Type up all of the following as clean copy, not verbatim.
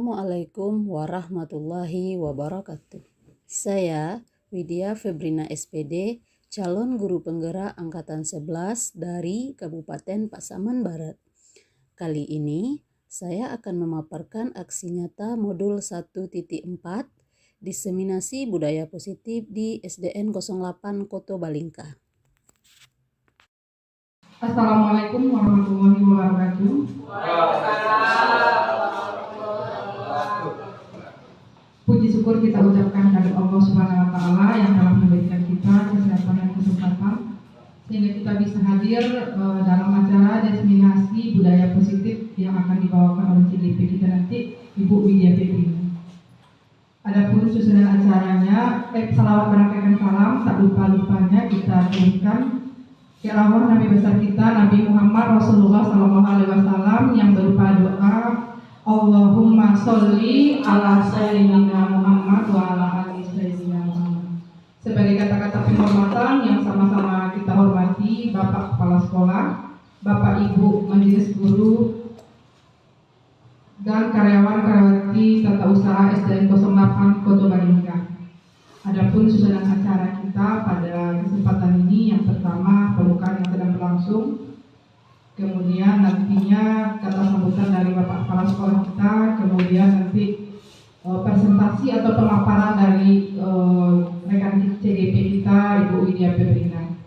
Assalamualaikum warahmatullahi wabarakatuh. Saya Widya Febrina SPD, calon guru penggerak Angkatan 11 dari Kabupaten Pasaman Barat. Kali ini saya akan memaparkan aksi nyata modul 1.4 diseminasi budaya positif di SDN 08 Koto Balingka. Assalamualaikum warahmatullahi wabarakatuh. Puji syukur kita ucapkan kepada Allah Subhanahu wa Ta'ala yang telah memberikan kita kesehatan dan kesempatan sehingga kita bisa hadir dalam acara diseminasi budaya positif yang akan dibawakan oleh CDP kita nanti, Ibu Widya Febrina. Adapun susunan acaranya, salawat berangkaikan salam, tak lupa-lupanya kita kirimkan ke arwah Nabi besar kita Nabi Muhammad Rasulullah SAW yang berupa doa Allahumma sholli ala sayyidina Muhammad wa ala ali sayyidina Muhammad. Sebagai kata-kata penghormatan yang sama-sama kita hormati Bapak Kepala Sekolah, Bapak Ibu Majelis Guru, dan karyawan-karyawati tata usaha SDN 08 Koto Balingka. Adapun susunan acara kita pada kesempatan ini, yang pertama pembukaan yang sedang berlangsung, kemudian nantinya kata sambutan dari Bapak Kepala Sekolah kita, kemudian nanti presentasi atau pemaparan dari rekan CDP kita Ibu Widya Febrina.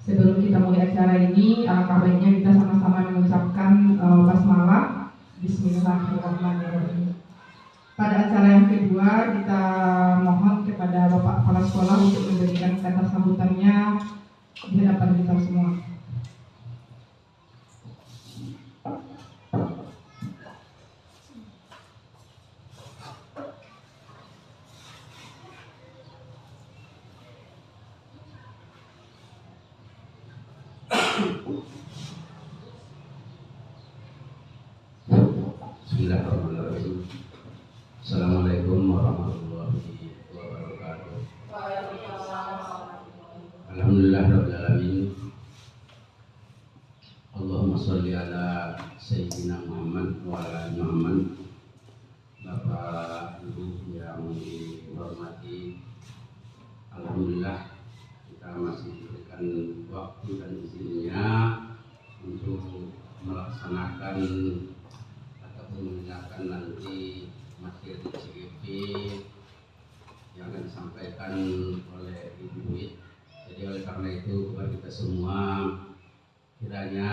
Sebelum kita mulai acara ini, alangkah baiknya kita sama-sama mengucapkan basmalah. Bismillahirrahmanirrahim. Pada acara yang kedua, kita mohon kepada Bapak Kepala Sekolah untuk memberikan kata sambutannya di hadapan kita semua. Bismillahirrahmanirrahim. Assalamualaikum warahmatullahi wabarakatuh. Alhamdulillahirabbil alamin. Allahumma sholli ala sayyidina Muhammad wa ala ali Muhammad. Bapak Ibu yang dihormati, alhamdulillah kita masih diberikan waktu dan izinnya untuk melaksanakan mendengarkan nanti materi CGP yang akan disampaikan oleh Ibu Wid. Jadi oleh karena itu kepada kita semua kiranya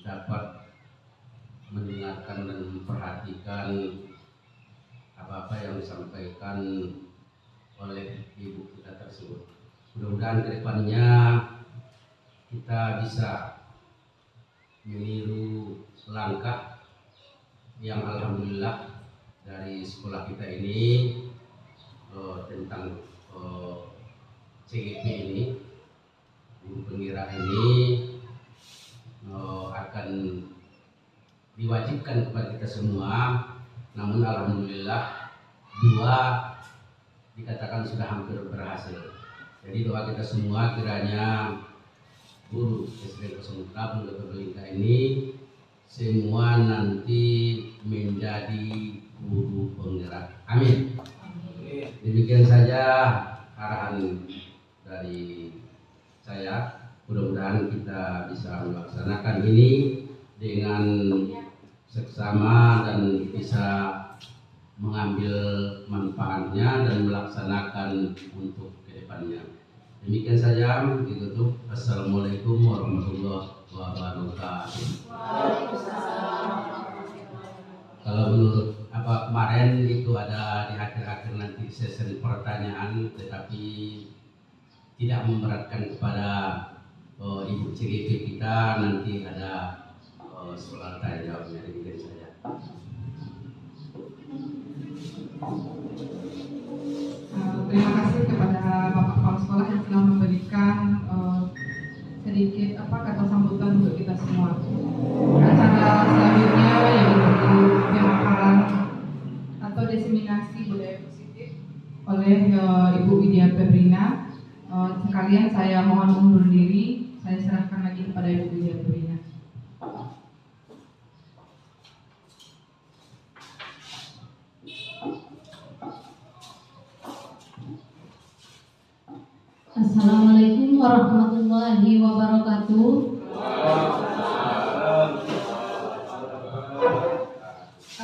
dapat mendengarkan dan memperhatikan apa-apa yang disampaikan oleh Ibu kita tersebut. Mudah-mudahan ke depannya kita bisa meniru langkah yang alhamdulillah dari sekolah kita ini tentang CGP ini, guru penggerak ini akan diwajibkan kepada kita semua. Namun alhamdulillah dua dikatakan sudah hampir berhasil. Jadi doa kita semua kiranya guru SDN 08 Koto Balingka ini semua nanti menjadi guru penggerak. Amin. Demikian saja arahan dari saya. Mudah-mudahan kita bisa melaksanakan ini dengan seksama dan bisa mengambil manfaatnya dan melaksanakan untuk kedepannya. Demikian saja, ditutup. Assalamualaikum warahmatullahi wabarakatuh. Kalau menurut kemarin itu ada di akhir-akhir nanti sesi pertanyaan, tetapi tidak memberatkan kepada Ibu CGP kita, nanti ada soal tanya jawabnya. Demikian saja. Terima kasih kepada Bapak Kepala Sekolah yang telah memberikan sedikit kata sambutan untuk kita semua. Acara selanjutnya yaitu pemaparan atau diseminasi budaya positif oleh Ibu Widya Febrina. Sekalian saya mohon undur diri, saya serahkan lagi kepada Ibu Widya Febrina. Assalamualaikum warahmatullahi wabarakatuh.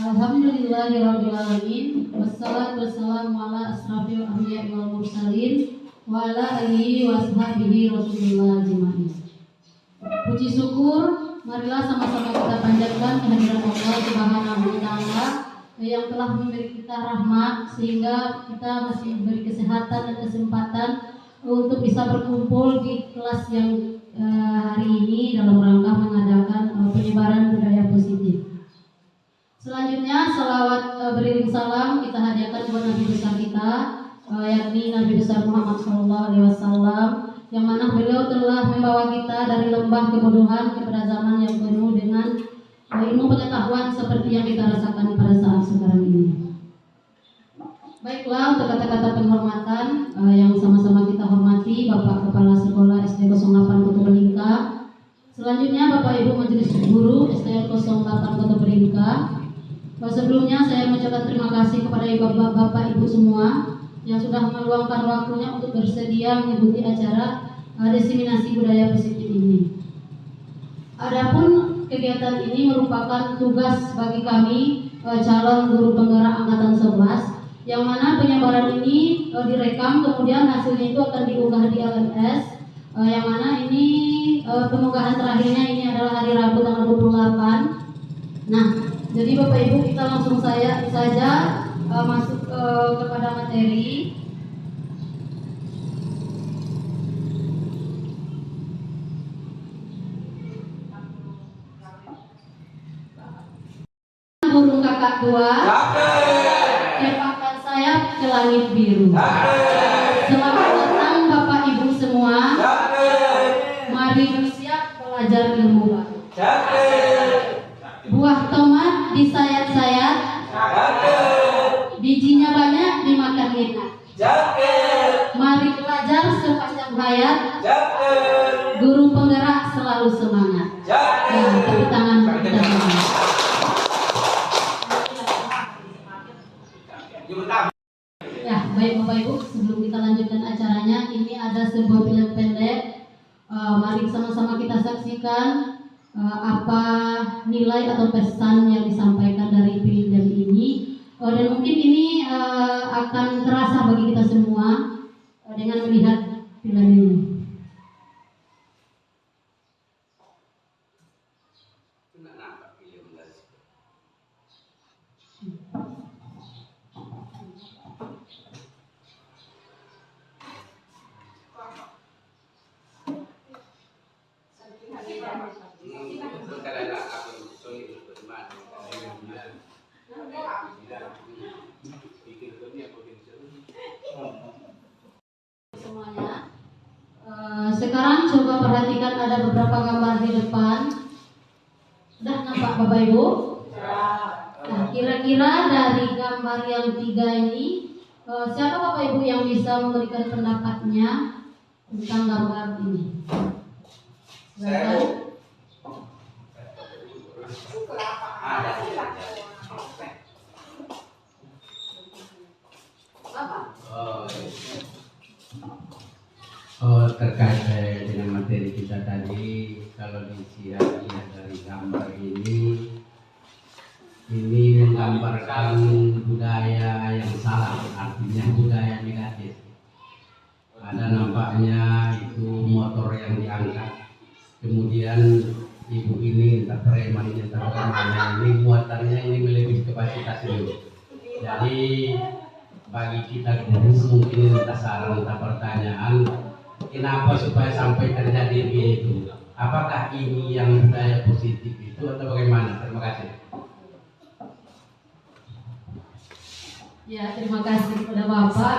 Alhamdulillahirabbil alamin. Wassalatu wassalamu ala asrafil anbiya'i wal mursalin wa ala alihi wa sahbihi rasulillah ajmain. Puji syukur marilah sama-sama kita panjatkan kehadiran Allah Subhanahu wa taala yang telah memberi kita rahmat sehingga kita masih diberi kesehatan dan kesempatan untuk bisa berkumpul di kelas yang hari ini dalam rangka mengadakan penyebaran budaya positif. Selanjutnya selawat beriring salam kita hadiahkan kepada Nabi besar kita, yakni Nabi besar Muhammad SAW, yang mana beliau telah membawa kita dari lembah kebodohan kepada zaman yang penuh dengan ilmu pengetahuan seperti yang kita rasakan pada saat sekarang ini. Baiklah, untuk kata-kata penghormatan yang sama-sama kita hormati Bapak Kepala Sekolah SD 08 Kota Belingka. Selanjutnya Bapak Ibu Majelis Guru SDN 08 Kota Belingka. Sebelumnya saya mengucapkan terima kasih kepada Bapak Ibu semua yang sudah meluangkan waktunya untuk bersedia mengikuti acara diseminasi budaya positif ini. Adapun kegiatan ini merupakan tugas bagi kami calon guru penggerak angkatan 11, yang mana penyebaran ini direkam, kemudian hasilnya itu akan diunggah di LMS, yang mana ini pengunggahan terakhirnya ini adalah hari Rabu tanggal 28. Nah, jadi Bapak Ibu kita langsung saja masuk kepada materi. Burung kakak tua tepakkan sayap ke langit biru. Selamat datang Bapak Ibu semua. Mari bersiap belajar ilmu baru. Buah tomat disayat-sayat, bijinya banyak dimakan enak. Mari belajar sepanjang hayat. Guru penggerak selalu semangat. Tepuk tangan kita semua. Ya, baik Bapak Ibu, sebelum kita lanjutkan acaranya, ini ada sebuah film pendek. Mari sama-sama kita saksikan apa nilai atau pesan yang disampaikan dari film ini. Dan mungkin ini akan terasa bagi kita semua dengan melihat film ini. Semuanya. Sekarang coba perhatikan ada beberapa gambar di depan. Sudah nampak Bapak Ibu? Nah, kira-kira dari gambar yang 3 ini, siapa Bapak Ibu yang bisa memberikan pendapatnya tentang gambar ini? Silakan. Terkait dengan materi kita tadi, kalau dilihat dari gambar ini menggambarkan budaya yang salah, artinya budaya negatif. Ada nampaknya itu motor yang diangkat, kemudian ibu ini entah preman ini muatannya ini melebihi kapasitas ini. Jadi bagi kita guru mungkin entah saran entah pertanyaan, kenapa supaya sampai terjadi begitu? Apakah ini yang budaya positif itu atau bagaimana? Terima kasih. Ya, terima kasih kepada Bapak.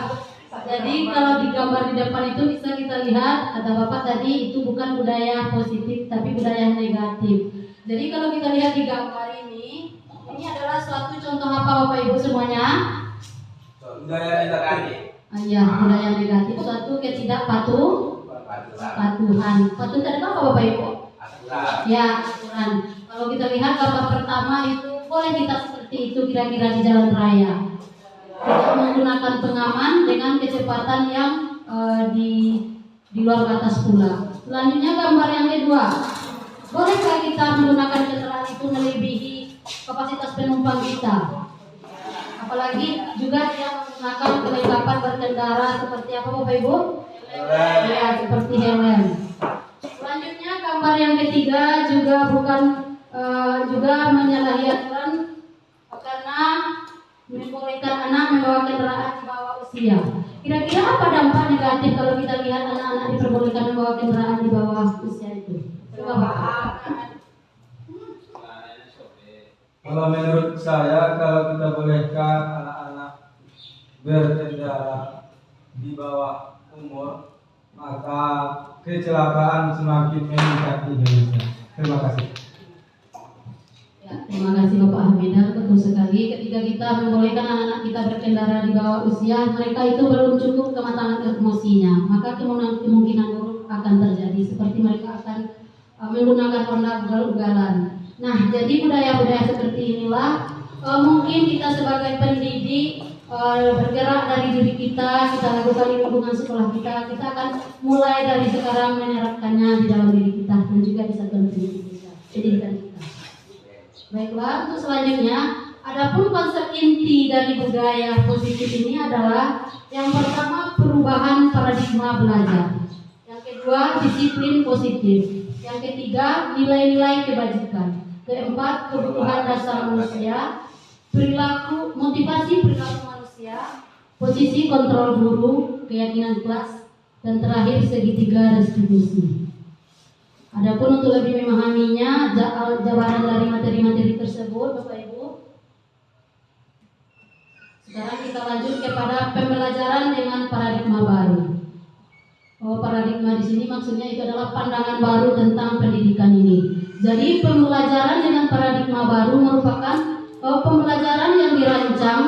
Jadi kalau di gambar di depan itu bisa kita lihat, kata Bapak tadi itu bukan budaya positif tapi budaya negatif. Jadi kalau kita lihat di gambar ini adalah suatu contoh apa Bapak Ibu semuanya? Budaya negatif. Ya, budaya negatif, suatu ketidakpatuhan. Patuh terhadap apa Bapak Ibu? Aturan. Ya, aturan. Kalau kita lihat gambar pertama itu, boleh kita seperti itu kira-kira di jalan raya. Tidak menggunakan pengaman dengan kecepatan yang di luar batas pula. Selanjutnya gambar yang kedua. Bolehkah kita menggunakan kendaraan itu melebihi kapasitas penumpang kita? Apalagi juga yang menggunakan perlengkapan berkendara seperti apa Bapak Ibu? Ya, seperti helm. Selanjutnya gambar yang ketiga juga bukan juga menyalahi aturan karena membolehkan anak membawa kendaraan di bawah usia. Kira-kira apa dampak negatif kalau kita lihat anak-anak diperbolehkan membawa kendaraan di bawah usia itu? Coba Bapak. Kalau menurut saya, kalau kita bolehkan anak-anak berkendara di bawah umur, maka kecelakaan semakin meningkat di Indonesia. Terima kasih. Ya, terima kasih Bapak Hamidar, betul sekali. Ketika kita membolehkan anak-anak kita berkendara di bawah usia, mereka itu belum cukup kematangan emosinya, maka kemungkinan buruk akan terjadi, seperti mereka akan menggunakan Honda ugal-ugalan. Nah, jadi budaya-budaya seperti inilah mungkin kita sebagai pendidik bergerak dari diri kita lakukan di lingkungan sekolah kita akan mulai dari sekarang menerapkannya di dalam diri kita dan juga di satuan pendidikan kita. Baiklah, untuk selanjutnya, adapun konsep inti dari budaya positif ini adalah yang pertama perubahan paradigma belajar, yang kedua disiplin positif, yang ketiga nilai-nilai kebajikan, keempat kebutuhan dasar manusia, perilaku motivasi perilaku manusia, posisi kontrol guru, keyakinan kelas, dan terakhir segitiga restribusi. Adapun untuk lebih memahaminya, jawaban dari materi-materi tersebut, Bapak Ibu. Sekarang kita lanjut kepada pembelajaran dengan paradigma baru. Paradigma di sini maksudnya itu adalah pandangan baru tentang pendidikan ini. Jadi pembelajaran dengan paradigma baru merupakan pembelajaran yang dirancang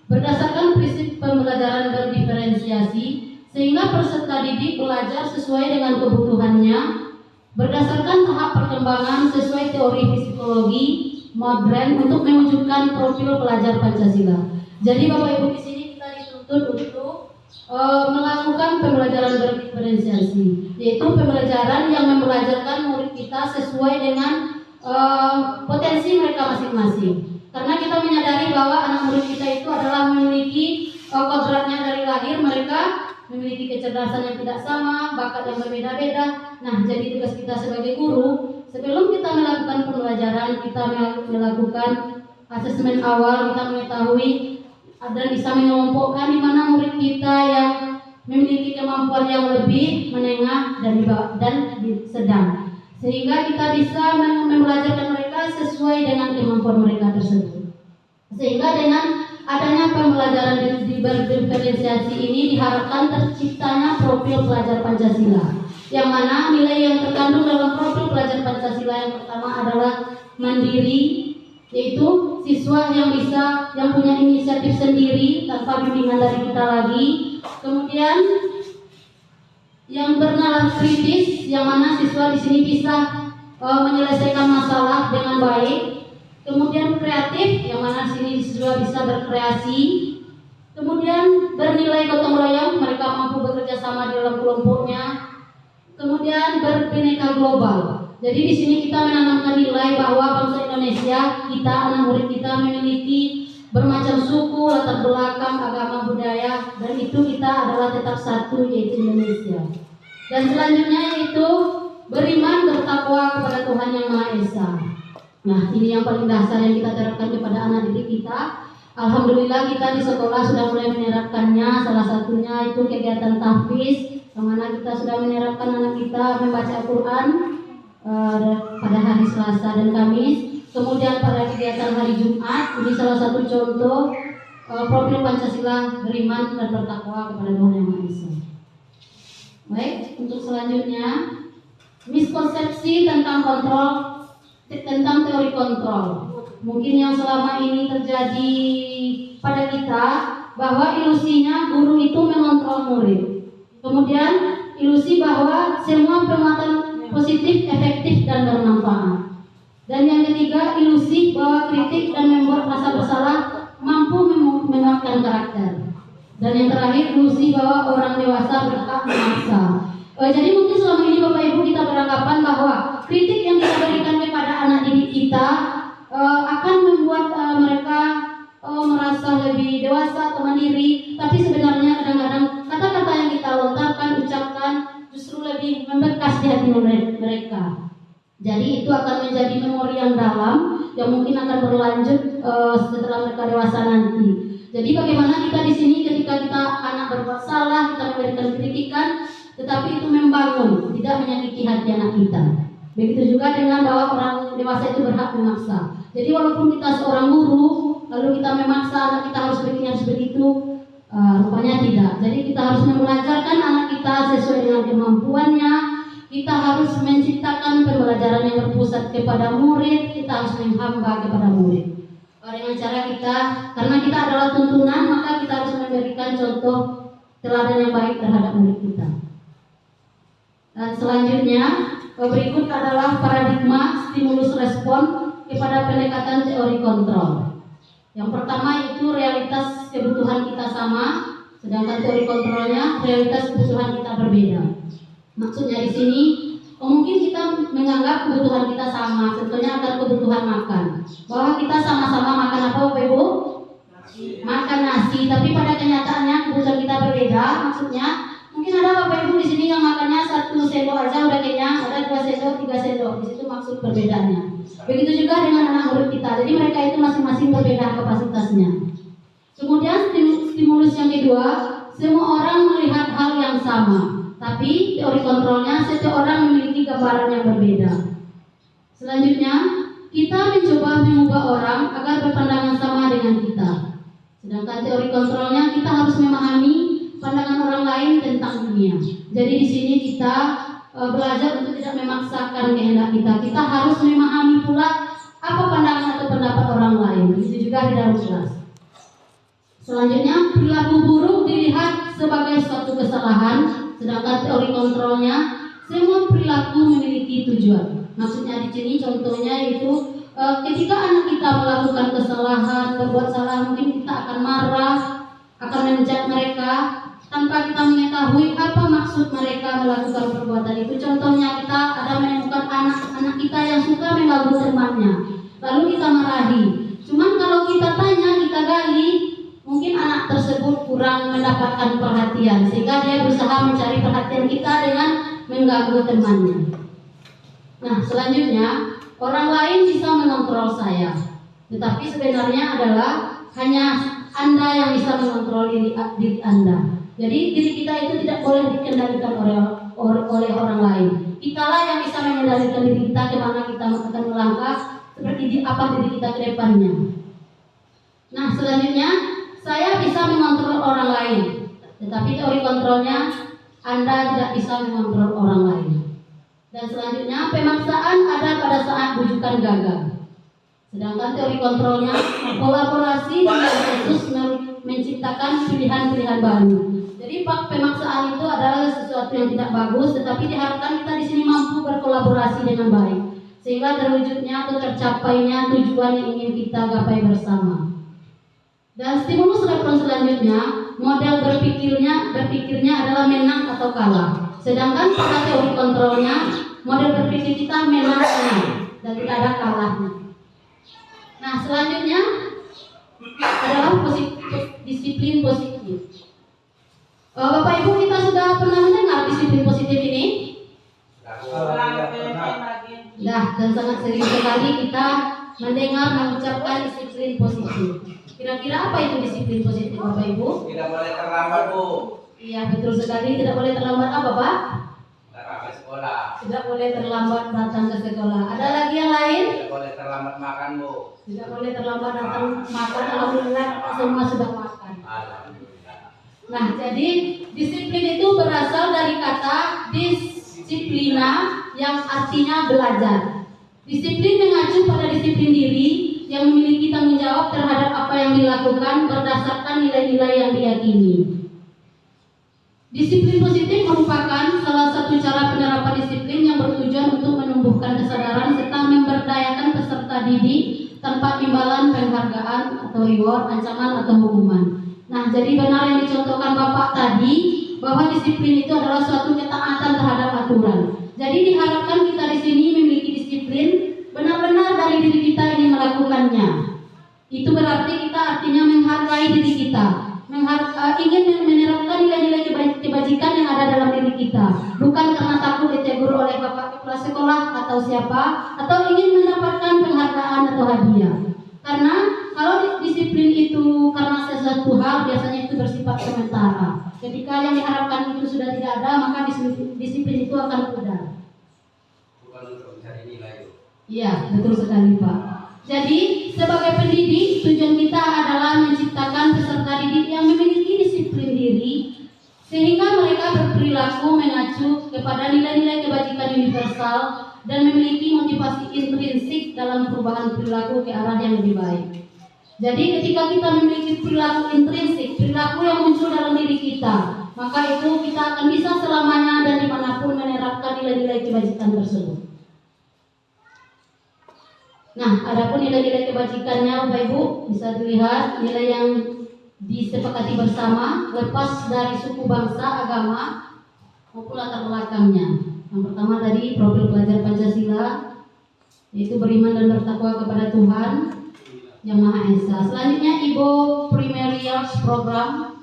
berdasarkan prinsip pembelajaran berdiferensiasi, sehingga peserta didik belajar sesuai dengan kebutuhannya, berdasarkan tahap perkembangan sesuai teori psikologi modern untuk mewujudkan profil pelajar Pancasila. Jadi Bapak Ibu, di sini kita dituntut untuk melakukan pembelajaran berdiferensiasi, yaitu pembelajaran yang membelajarkan murid kita sesuai dengan potensi mereka masing-masing. Karena kita menyadari bahwa anak murid kita itu adalah memiliki kodratnya dari lahir, mereka memiliki kecerdasan yang tidak sama, bakat yang berbeda-beda. Nah, jadi tugas kita sebagai guru, sebelum kita melakukan pembelajaran, kita melakukan asesmen awal, kita mengetahui dan bisa mengelompokkan di mana murid kita yang memiliki kemampuan yang lebih, menengah, dan sedang, sehingga kita bisa membelajarkan mereka sesuai dengan kemampuan mereka tersebut. Sehingga dengan adanya pembelajaran berdiferensiasi ini diharapkan terciptanya profil pelajar Pancasila, yang mana nilai yang terkandung dalam profil pelajar Pancasila yang pertama adalah mandiri, yaitu siswa yang punya inisiatif sendiri tanpa bimbingan dari kita lagi. Kemudian yang bernalar kritis, yang mana siswa di sini bisa menyelesaikan masalah dengan baik. Kemudian kreatif, yang mana sini siswa bisa berkreasi. Kemudian bernilai gotong royong, mereka mampu bekerja sama di dalam kelompoknya. Kemudian berbineka global. Jadi di sini kita menanamkan nilai bahwa bangsa Indonesia, kita anak murid kita memiliki bermacam suku, latar belakang, agama, budaya, dan itu kita adalah tetap satu, yaitu Indonesia. Dan selanjutnya yaitu beriman, bertakwa kepada Tuhan Yang Maha Esa. Nah, ini yang paling dasar yang kita terapkan kepada anak didik kita. Alhamdulillah kita di sekolah sudah mulai menerapkannya. Salah satunya itu kegiatan tahfiz, yang mana kita sudah menerapkan anak kita membaca Al-Quran pada hari Selasa dan Kamis. Kemudian pada kegiatan hari Jumat, ini salah satu contoh profil Pancasila, beriman dan bertakwa kepada Tuhan Yang Maha Esa. Baik, untuk selanjutnya miskonsepsi tentang teori kontrol. Mungkin yang selama ini terjadi pada kita, bahwa ilusinya guru itu mengontrol murid. Kemudian ilusi bahwa semua penguatan positif, efektif, dan bermanfaat. Dan yang ketiga, ilusi bahwa kritik dan membuat rasa bersalah mampu menguatkan karakter. Dan yang terakhir, ilusi bahwa orang dewasa berhak memaksa. Jadi mungkin selama ini Bapak Ibu kita beranggapan bahwa kritik yang kita berikan kepada anak didik kita akan membuat mereka merasa lebih dewasa atau mandiri. Tapi sebenarnya kadang-kadang kata-kata yang kita lontarkan, ucapkan justru lebih membekas di hati mereka. Jadi itu akan menjadi memori yang dalam yang mungkin akan berlanjut setelah mereka dewasa nanti. Jadi bagaimana kita di sini ketika kita anak berbuat salah, kita memberikan kritikan, tetapi itu membangun, tidak menyakiti hati anak kita. Begitu juga dengan bahwa orang dewasa itu berhak memaksa. Jadi walaupun kita seorang guru, lalu kita memaksa anak kita harus begini, harus begitu, rupanya tidak. Jadi kita harus mengajarkan anak kita sesuai dengan kemampuannya. Kita harus menciptakan pembelajaran yang berpusat kepada murid. Kita harus menghamba kepada murid. Dengan cara kita, karena kita adalah tuntunan, maka kita harus memberikan contoh teladan yang baik terhadap murid kita. Dan selanjutnya, berikut adalah paradigma stimulus respon kepada pendekatan teori kontrol. Yang pertama itu realitas kebutuhan kita sama, sedangkan teori kontrolnya realitas kebutuhan kita berbeda. Maksudnya di sini, mungkin kita menganggap kebutuhan kita sama, contohnya akan kebutuhan makan. Bahwa kita sama-sama makan apa Bapak Ibu? Makan nasi, tapi pada kenyataannya kebutuhan kita berbeda. Maksudnya mungkin ada Bapak Ibu di sini yang makannya 1 sendok aja udah kenyang, ada 2 sendok, 3 sendok. Di situ maksud perbedaannya. Begitu juga dengan anak murid kita. Jadi mereka itu masing-masing berbeda kapasitasnya. Kemudian stimulus yang kedua, semua orang melihat hal yang sama. Tapi teori kontrolnya setiap orang memiliki gambaran yang berbeda. Selanjutnya, kita mencoba mengubah orang agar berpandangan sama dengan kita. Sedangkan teori kontrolnya kita harus memahami pandangan orang lain tentang dunia. Jadi di sini kita belajar untuk tidak memaksakan kehendak kita. Kita harus memahami pula apa pandangan atau pendapat orang lain. Begitu juga di dalam kelas. Selanjutnya, perilaku buruk dilihat sebagai suatu kesalahan. Sedangkan teori kontrolnya, semua perilaku memiliki tujuan. Maksudnya di sini contohnya itu ketika anak kita melakukan kesalahan, berbuat salah, mungkin kita akan marah, akan menjudge mereka tanpa kita mengetahui apa maksud mereka melakukan perbuatan itu. Contohnya kita ada menemukan anak-anak kita yang suka mengganggu temannya, lalu kita marahi. Cuman kalau kita tanya, kita gali, mungkin anak tersebut kurang mendapatkan perhatian sehingga dia berusaha mencari perhatian kita dengan mengganggu temannya. Nah, selanjutnya orang lain bisa mengontrol saya, tetapi sebenarnya adalah hanya Anda yang bisa mengontrol diri Anda. Jadi diri kita itu tidak boleh dikendalikan oleh orang lain. Kitalah yang bisa mengendalikan diri kita kemana kita akan melangkah, seperti apa diri kita ke depannya. Nah, selanjutnya saya bisa mengontrol orang lain, tetapi teori kontrolnya Anda tidak bisa mengontrol orang lain. Dan selanjutnya, pemaksaan ada pada saat bujukan gagal. Sedangkan teori kontrolnya kolaborasi dengan Yesus menciptakan pilihan-pilihan baru. Jadi pemaksaan itu adalah sesuatu yang tidak bagus, tetapi diharapkan kita di sini mampu berkolaborasi dengan baik, sehingga terwujudnya atau tercapainya tujuan yang ingin kita gapai bersama. Dan stimulus respon selanjutnya, model berpikirnya adalah menang atau kalah. Sedangkan pada teori kontrolnya, model berpikir kita menang dan tidak ada kalahnya. Nah, selanjutnya adalah disiplin positif. Bapak Ibu, kita sudah pernah mendengar disiplin positif ini? Nah, dan sangat sering sekali kita mendengar mengucapkan disiplin positif. Kira-kira apa itu disiplin positif, Bapak Ibu? Tidak boleh terlambat, Bu. Iya, betul sekali. Tidak boleh terlambat apa, Pak? Datang ke sekolah. Tidak boleh terlambat datang ke sekolah. Ada lagi yang lain? Tidak boleh terlambat makan, Bu. Tidak boleh terlambat datang makan. Alhamdulillah semua sudah makan. Alhamdulillah. Nah, jadi disiplin itu berasal dari kata disiplina yang artinya belajar. Disiplin mengacu pada disiplin diri yang memiliki tanggung jawab terhadap apa yang dilakukan berdasarkan nilai-nilai yang diyakini. Disiplin positif merupakan salah satu cara penerapan disiplin yang bertujuan untuk menumbuhkan kesadaran serta memberdayakan peserta didik tanpa imbalan penghargaan atau reward, ancaman atau hukuman. Nah, jadi benar yang dicontohkan Bapak tadi bahwa disiplin itu adalah suatu ketaatan terhadap aturan. Jadi diharapkan kita di sini memiliki disiplin benar-benar dari diri kita ini melakukannya. Itu berarti kita artinya menghargai diri kita, ingin menerapkan nilai-nilai kebajikan yang ada dalam diri kita, bukan karena takut ditegur oleh bapak kepala sekolah atau siapa, atau ingin mendapatkan penghargaan atau hadiah. Karena kalau disiplin itu karena sesuatu hal biasanya itu bersifat sementara. Ketika yang diharapkan itu sudah tidak ada, maka disiplin itu akan pudar. Bukan untuk mencari nilai. Iya, betul sekali Pak. Jadi sebagai pendidik, tujuan kita adalah menciptakan peserta didik yang memiliki disiplin diri, sehingga mereka berperilaku mengacu kepada nilai-nilai kebajikan universal dan memiliki motivasi intrinsik dalam perubahan perilaku ke arah yang lebih baik. Jadi ketika kita memiliki perilaku intrinsik, perilaku yang muncul dalam diri kita, maka itu kita akan bisa selamanya dan dimanapun menerapkan nilai-nilai kebajikan tersebut. Nah, adapun nilai-nilai kebajikannya, Bapak Ibu bisa dilihat nilai yang disepakati bersama, lepas dari suku, bangsa, agama maupun latar belakangnya. Yang pertama tadi profil pelajar Pancasila, yaitu beriman dan bertakwa kepada Tuhan Yang Maha Esa. Selanjutnya Ibo Primary Years Program,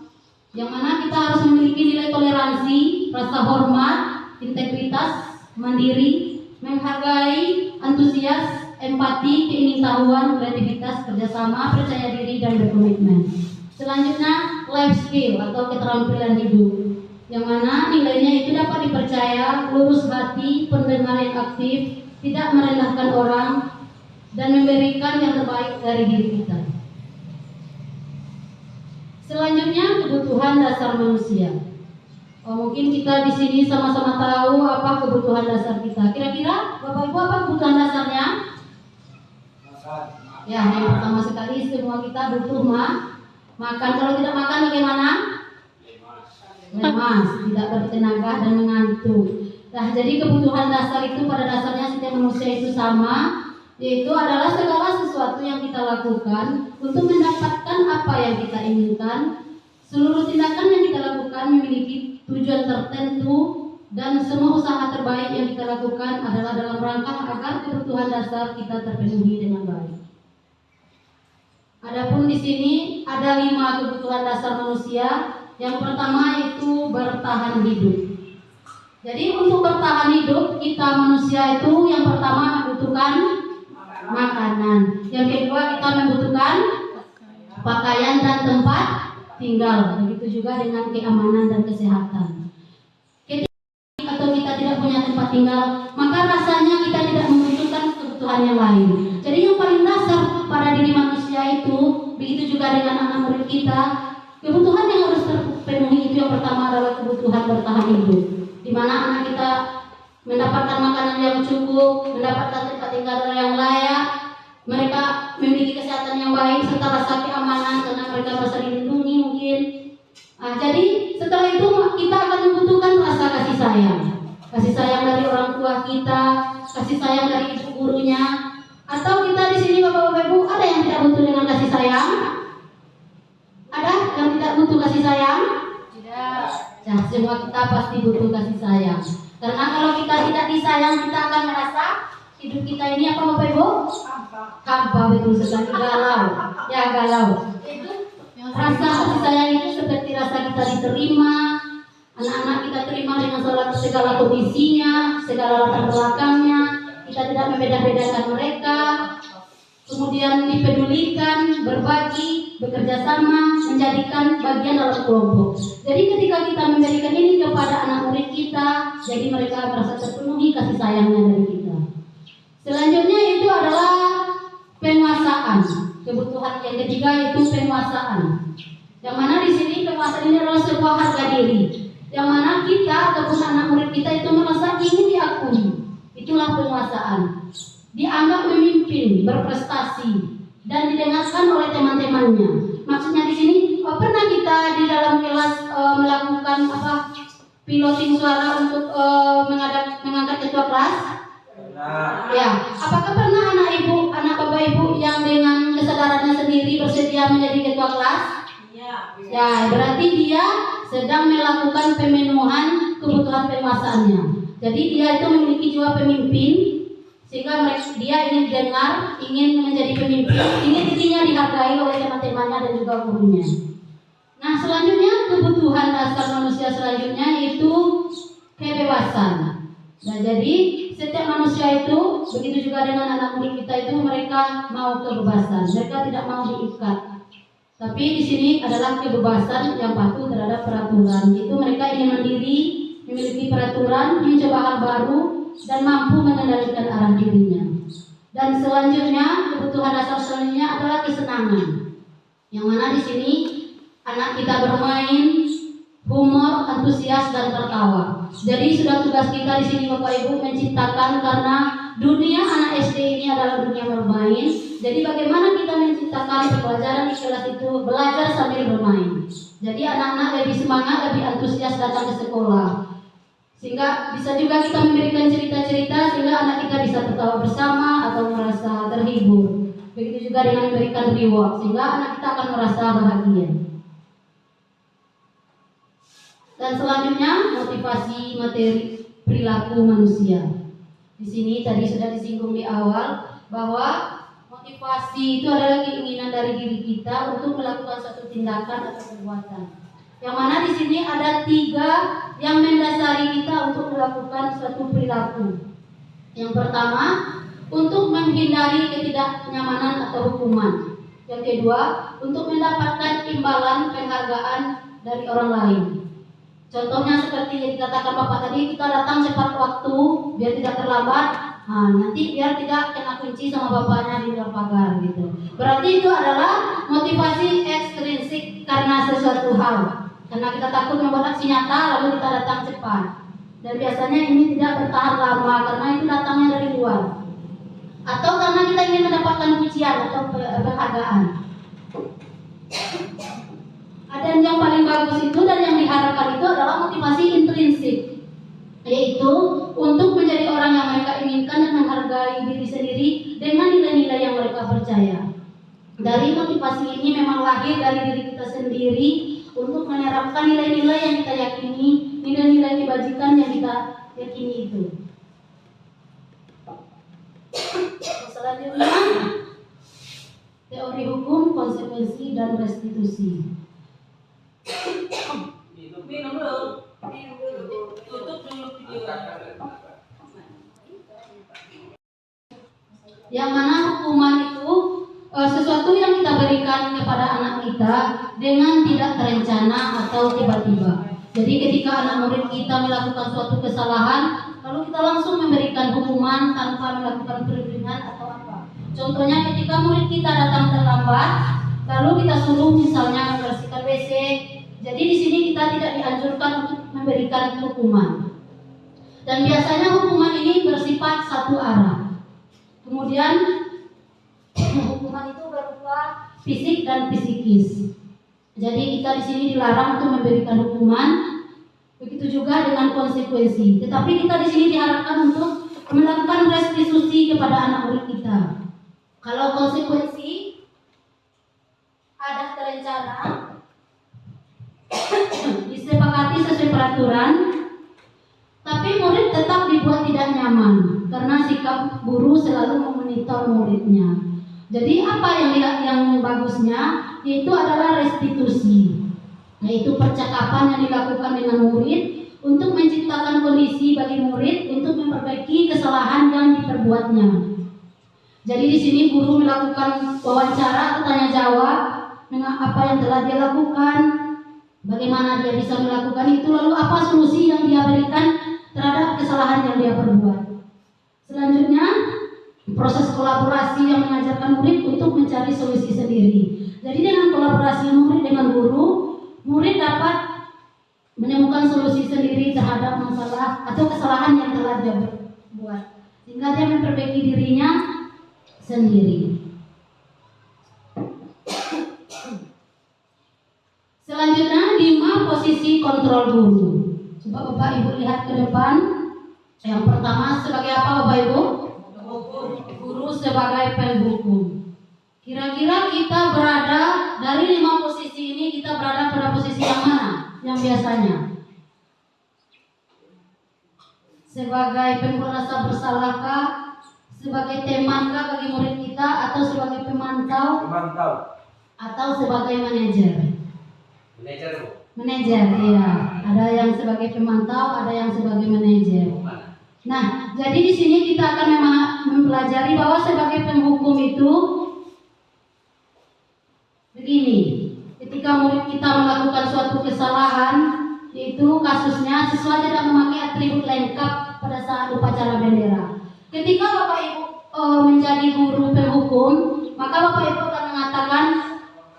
yang mana kita harus memiliki nilai toleransi, rasa hormat, integritas, mandiri, menghargai, antusias, empati, keingintahuan, kreativitas, kerjasama, percaya diri, dan berkomitmen. Selanjutnya life skill atau keterampilan hidup, yang mana nilainya itu dapat dipercaya, lurus hati, pendengar yang aktif, tidak merendahkan orang, dan memberikan yang terbaik dari diri kita. Selanjutnya kebutuhan dasar manusia. Mungkin kita di sini sama-sama tahu apa kebutuhan dasar kita. Kira-kira Bapak Ibu apa kebutuhan dasarnya? Ya, yang pertama sekali semua kita butuh makan. Kalau tidak makan bagaimana? Lemas, tidak bertenaga dan mengantuk. Nah, jadi kebutuhan dasar itu pada dasarnya setiap manusia itu sama, yaitu adalah segala sesuatu yang kita lakukan untuk mendapatkan apa yang kita inginkan. Seluruh tindakan yang kita lakukan memiliki tujuan tertentu, dan semua usaha terbaik yang kita lakukan adalah dalam rangka agar kebutuhan dasar kita terpenuhi dengan baik. Adapun di sini ada 5 kebutuhan dasar manusia. Yang pertama itu bertahan hidup. Jadi untuk bertahan hidup kita manusia itu yang pertama membutuhkan makanan. Yang kedua kita membutuhkan pakaian dan tempat tinggal. Begitu juga dengan keamanan dan kesehatan. Atau kita tidak punya tempat tinggal, maka rasanya kita tidak membutuhkan kebutuhan yang lain. Jadi yang paling dasar pada diri manusia itu, begitu juga dengan anak murid kita, kebutuhan yang harus terpenuhi itu yang pertama adalah kebutuhan bertahan hidup, di mana anak kita mendapatkan makanan yang cukup, mendapatkan tempat tinggal yang layak, mereka memiliki kesehatan yang baik serta rasa keamanan karena mereka merasa dilindungi mungkin. Jadi setelah itu kita akan membutuhkan rasa kasih sayang dari orang tua kita, kasih sayang dari ibu gurunya. Atau kita di sini Bapak-bapak Ibu ada yang tidak butuh dengan kasih sayang? Ada yang tidak butuh kasih sayang? Tidak. Nah, semua kita pasti butuh kasih sayang. Karena kalau kita tidak disayang, kita akan merasa hidup kita ini apa Bapak Ibu? Hampa, betul sekali, galau. Ya galau. Rasa kasih sayang itu seperti rasa kita diterima, anak-anak kita terima dengan segala kondisinya, segala latar belakangnya, kita tidak membeda-bedakan mereka, kemudian dipedulikan, berbagi, bekerja sama, menjadikan bagian dalam kelompok. Jadi ketika kita memberikan ini kepada anak murid kita, jadi mereka merasa terpenuhi kasih sayangnya dari kita. Selanjutnya itu adalah penguasaan. Kebutuhan yang ketiga yaitu penguasaan. Yang mana di sini penguasaan ini adalah sebuah harga diri. Yang mana kita ataupun anak murid kita itu merasa ingin diakui. Itulah penguasaan. Dianggap memimpin, berprestasi, dan didengarkan oleh teman-temannya. Maksudnya di sini pernah kita di dalam kelas melakukan piloting suara untuk mengangkat ketua kelas? Ya, apakah pernah anak bapak ibu yang dengan kesadarannya sendiri bersedia menjadi ketua kelas? Ya, berarti dia sedang melakukan pemenuhan kebutuhan penguasaannya. Jadi dia itu memiliki jiwa pemimpin, sehingga dia ingin dengar, ingin menjadi pemimpin, ingin dirinya dihargai oleh teman-temannya dan juga gurunya. Nah, selanjutnya kebutuhan dasar manusia selanjutnya yaitu kebebasan. Nah, jadi setiap manusia itu, begitu juga dengan anak murid kita itu, mereka mau kebebasan, mereka tidak mau diikat. Tapi di sini adalah kebebasan yang patuh terhadap peraturan. Itu mereka ingin mandiri, memiliki peraturan, mencoba hal baru, dan mampu mengendalikan arah dirinya. Dan selanjutnya kebutuhan dasar selanjutnya adalah kesenangan. Yang mana di sini anak kita bermain, humor, antusias dan tertawa. Jadi sudah tugas kita di sini Bapak Ibu menciptakan, karena dunia anak SD ini adalah dunia bermain. Jadi bagaimana kita menciptakan pelajaran di kelas itu belajar sambil bermain. Jadi anak-anak lebih semangat, lebih antusias datang ke sekolah. Sehingga bisa juga kita memberikan cerita-cerita sehingga anak kita bisa tertawa bersama atau merasa terhibur. Begitu juga dengan memberikan reward sehingga anak kita akan merasa bahagia. Dan selanjutnya motivasi materi perilaku manusia. Di sini tadi sudah disinggung di awal bahwa motivasi itu adalah keinginan dari diri kita untuk melakukan suatu tindakan atau perbuatan. Yang mana di sini ada 3 yang mendasari kita untuk melakukan suatu perilaku. Yang pertama, untuk menghindari ketidaknyamanan atau hukuman. Yang kedua, untuk mendapatkan imbalan penghargaan dari orang lain. Contohnya seperti yang dikatakan Bapak tadi, kita datang cepat waktu biar tidak terlambat. Nah, nanti biar tidak kena kunci sama bapaknya di luar pagar gitu. Berarti itu adalah motivasi ekstrinsik karena sesuatu hal. Karena kita takut membuat aksi nyata lalu kita datang cepat. Dan biasanya ini tidak bertahan lama karena itu datangnya dari luar. Atau karena kita ingin mendapatkan pujian atau penghargaan. Dan yang paling bagus itu dan yang diharapkan itu adalah motivasi intrinsik, yaitu untuk menjadi orang yang mereka inginkan dan menghargai diri sendiri dengan nilai-nilai yang mereka percaya. Dari motivasi ini memang lahir dari diri kita sendiri untuk menerapkan nilai-nilai yang kita yakini, nilai-nilai kebajikan yang kita yakini itu. Selanjutnya, teori hukum, konsekuensi, dan restitusi. Minum dulu. Tutup dulu video. Yang mana hukuman itu sesuatu yang kita berikan kepada anak kita dengan tidak terencana atau tiba-tiba. Jadi ketika anak murid kita melakukan suatu kesalahan, lalu kita langsung memberikan hukuman tanpa melakukan perlindungan atau apa. Contohnya ketika murid kita datang terlambat, lalu kita suruh misalnya membersihkan WC. Jadi di sini kita tidak dianjurkan untuk memberikan hukuman. Dan biasanya hukuman ini bersifat satu arah. Kemudian hukuman itu berupa fisik dan psikis. Jadi kita di sini dilarang untuk memberikan hukuman. Begitu juga dengan konsekuensi. Tetapi kita di sini diharapkan untuk melakukan restitusi kepada anak murid kita. Kalau konsekuensi ada terencana, disepakati sesuai peraturan, tapi murid tetap dibuat tidak nyaman karena sikap guru selalu memonitor muridnya. Jadi apa yang bagusnya itu adalah restitusi, yaitu percakapan yang dilakukan dengan murid untuk menciptakan kondisi bagi murid untuk memperbaiki kesalahan yang diperbuatnya. Jadi di sini guru melakukan wawancara atau tanya jawab dengan apa yang telah dia lakukan, bagaimana dia bisa melakukan itu, lalu apa solusi yang dia berikan terhadap kesalahan yang dia perbuat. Selanjutnya, proses kolaborasi yang mengajarkan murid untuk mencari solusi sendiri. Jadi dengan kolaborasi murid dengan guru, murid dapat menemukan solusi sendiri terhadap masalah atau kesalahan yang telah dia buat, sehingga dia memperbaiki dirinya sendiri. Selanjutnya, 5 posisi kontrol guru. Coba Bapak Ibu lihat ke depan. Yang pertama sebagai apa Bapak Ibu? Guru sebagai penghukum. Kira-kira kita berada dari 5 posisi ini, kita berada pada posisi yang mana? Yang yang biasanya? Sebagai pemberi rasa bersalahkah? Sebagai temankah bagi murid kita? Atau sebagai pemantau? Atau sebagai manajer? Manajer Bu. Manajer, iya. Ada yang sebagai pemantau, ada yang sebagai manajer. Nah, jadi di sini kita akan mempelajari bahwa sebagai penghukum itu begini. Ketika murid kita melakukan suatu kesalahan, yaitu kasusnya siswa tidak memakai atribut lengkap pada saat upacara bendera. Ketika Bapak Ibu menjadi guru penghukum, maka Bapak Ibu akan mengatakan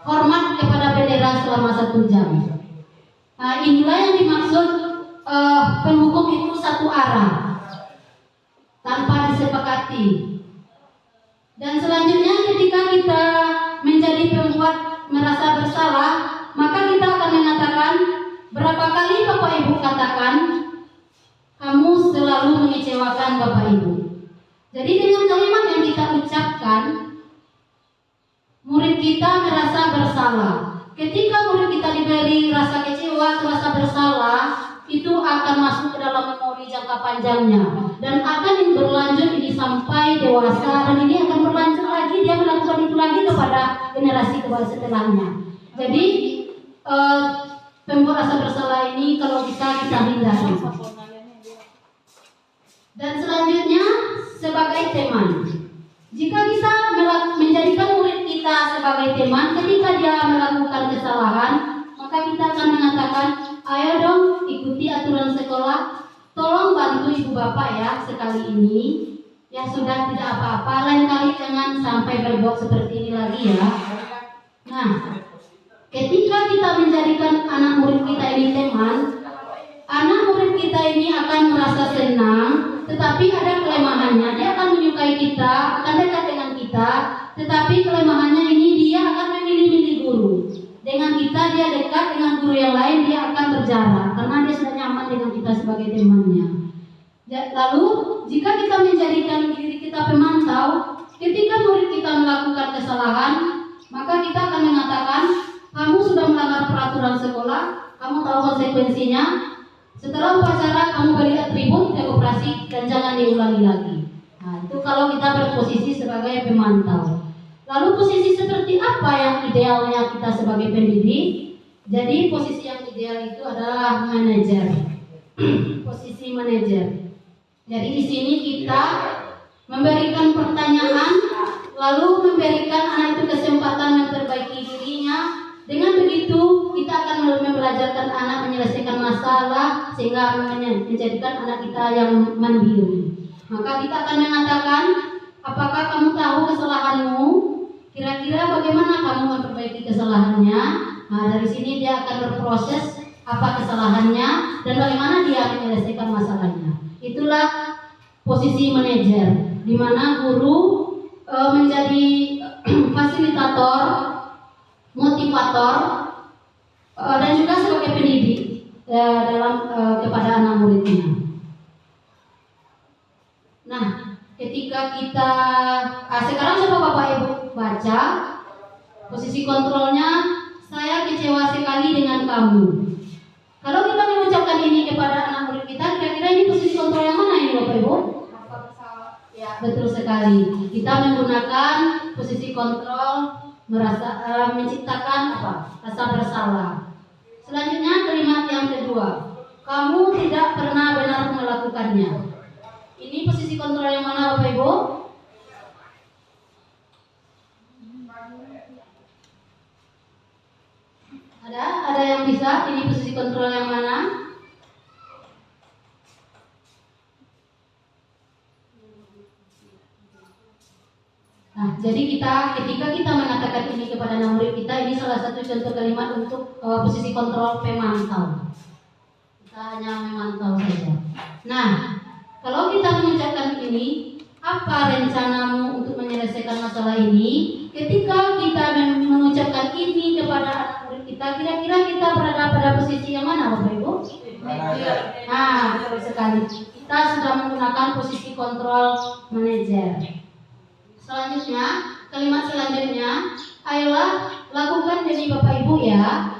hormat kepada bendera selama 1 jam. Nah, inilah yang dimaksud penghukum itu satu arah, tanpa disepakati. Dan selanjutnya ketika kita menjadi pembuat merasa bersalah, maka kita akan mengatakan, berapa kali Bapak Ibu katakan kamu selalu mengecewakan Bapak Ibu. Jadi dengan kalimat yang kita ucapkan, murid kita merasa bersalah. Ketika murid kita diberi rasa kecewa, rasa bersalah, itu akan masuk ke dalam memori jangka panjangnya dan akan berlanjut ini sampai dewasa, dan ini akan berlanjut lagi, dia melakukan itu lagi kepada generasi setelahnya. Jadi pembuat rasa bersalah ini kalau bisa kita hindari. Dan selanjutnya sebagai teman. Jika kita menjadikan murid kita sebagai teman, ketika dia melakukan kesalahan, maka kita akan mengatakan, ayo dong ikuti aturan sekolah, tolong bantu ibu bapak ya sekali ini, ya sudah tidak apa-apa, lain kali jangan sampai berbuat seperti ini lagi ya. Nah, ketika kita menjadikan anak murid kita ini teman, anak murid kita ini akan merasa senang, tetapi ada kelemahannya. Dia akan menyukai kita, akan dekat dengan kita, tetapi kelemahannya ini dia akan memilih-milih guru. Dengan kita dia dekat, dengan guru yang lain dia akan berjarak karena dia sudah nyaman dengan kita sebagai temannya. Lalu jika kita menjadikan diri kita pemantau, ketika murid kita melakukan kesalahan, maka kita akan mengatakan, kamu sudah melanggar peraturan sekolah, kamu tahu konsekuensinya. Setelah upacara kamu beri atribut ke operasi dan jangan diulangi lagi. Nah, itu kalau kita berposisi sebagai pemantau. Lalu posisi seperti apa yang idealnya kita sebagai pendidik? Jadi posisi yang ideal itu adalah manajer. Posisi manajer. Jadi di sini kita memberikan pertanyaan, lalu memberikan anak itu kesempatan memperbaiki dirinya. Dengan begitu kita akan membelajarkan anak menyelesaikan masalah sehingga menjadikan anak kita yang mandiri. Maka kita akan mengatakan, apakah kamu tahu kesalahanmu? Kira-kira bagaimana kamu memperbaiki kesalahannya? Nah, dari sini dia akan berproses apa kesalahannya dan bagaimana dia menyelesaikan masalahnya. Itulah posisi manajer, di mana guru menjadi fasilitator, motivator, dan juga sebagai pendidik dalam kepada anak muridnya. Nah, ketika kita sekarang coba Bapak Ibu baca posisi kontrolnya, saya kecewa sekali dengan kamu. Kalau kita mengucapkan ini kepada anak murid kita, kira-kira ini posisi kontrol yang mana ini Bapak Ibu? Ya, betul sekali. Kita menggunakan posisi kontrol menciptakan apa? Rasa bersalah. Selanjutnya kalimat yang kedua, kamu tidak pernah benar melakukannya. Ini posisi kontrol yang mana Bapak Ibu? Ada yang bisa? Ini posisi kontrol yang mana? Nah, jadi ketika kita mengatakan ini kepada anak murid kita, ini salah satu contoh kalimat untuk posisi kontrol pemantau. Kita hanya memantau saja. Nah, kalau kita mengucapkan ini, apa rencanamu untuk menyelesaikan masalah ini? Ketika kita mengucapkan ini kepada anak murid kita, kira-kira kita berada pada posisi yang mana, Bapak Ibu? Nah, betul sekali. Kita sudah menggunakan posisi kontrol manajer. Selanjutnya, kalimat selanjutnya, ayolah lakukan demi Bapak Ibu ya.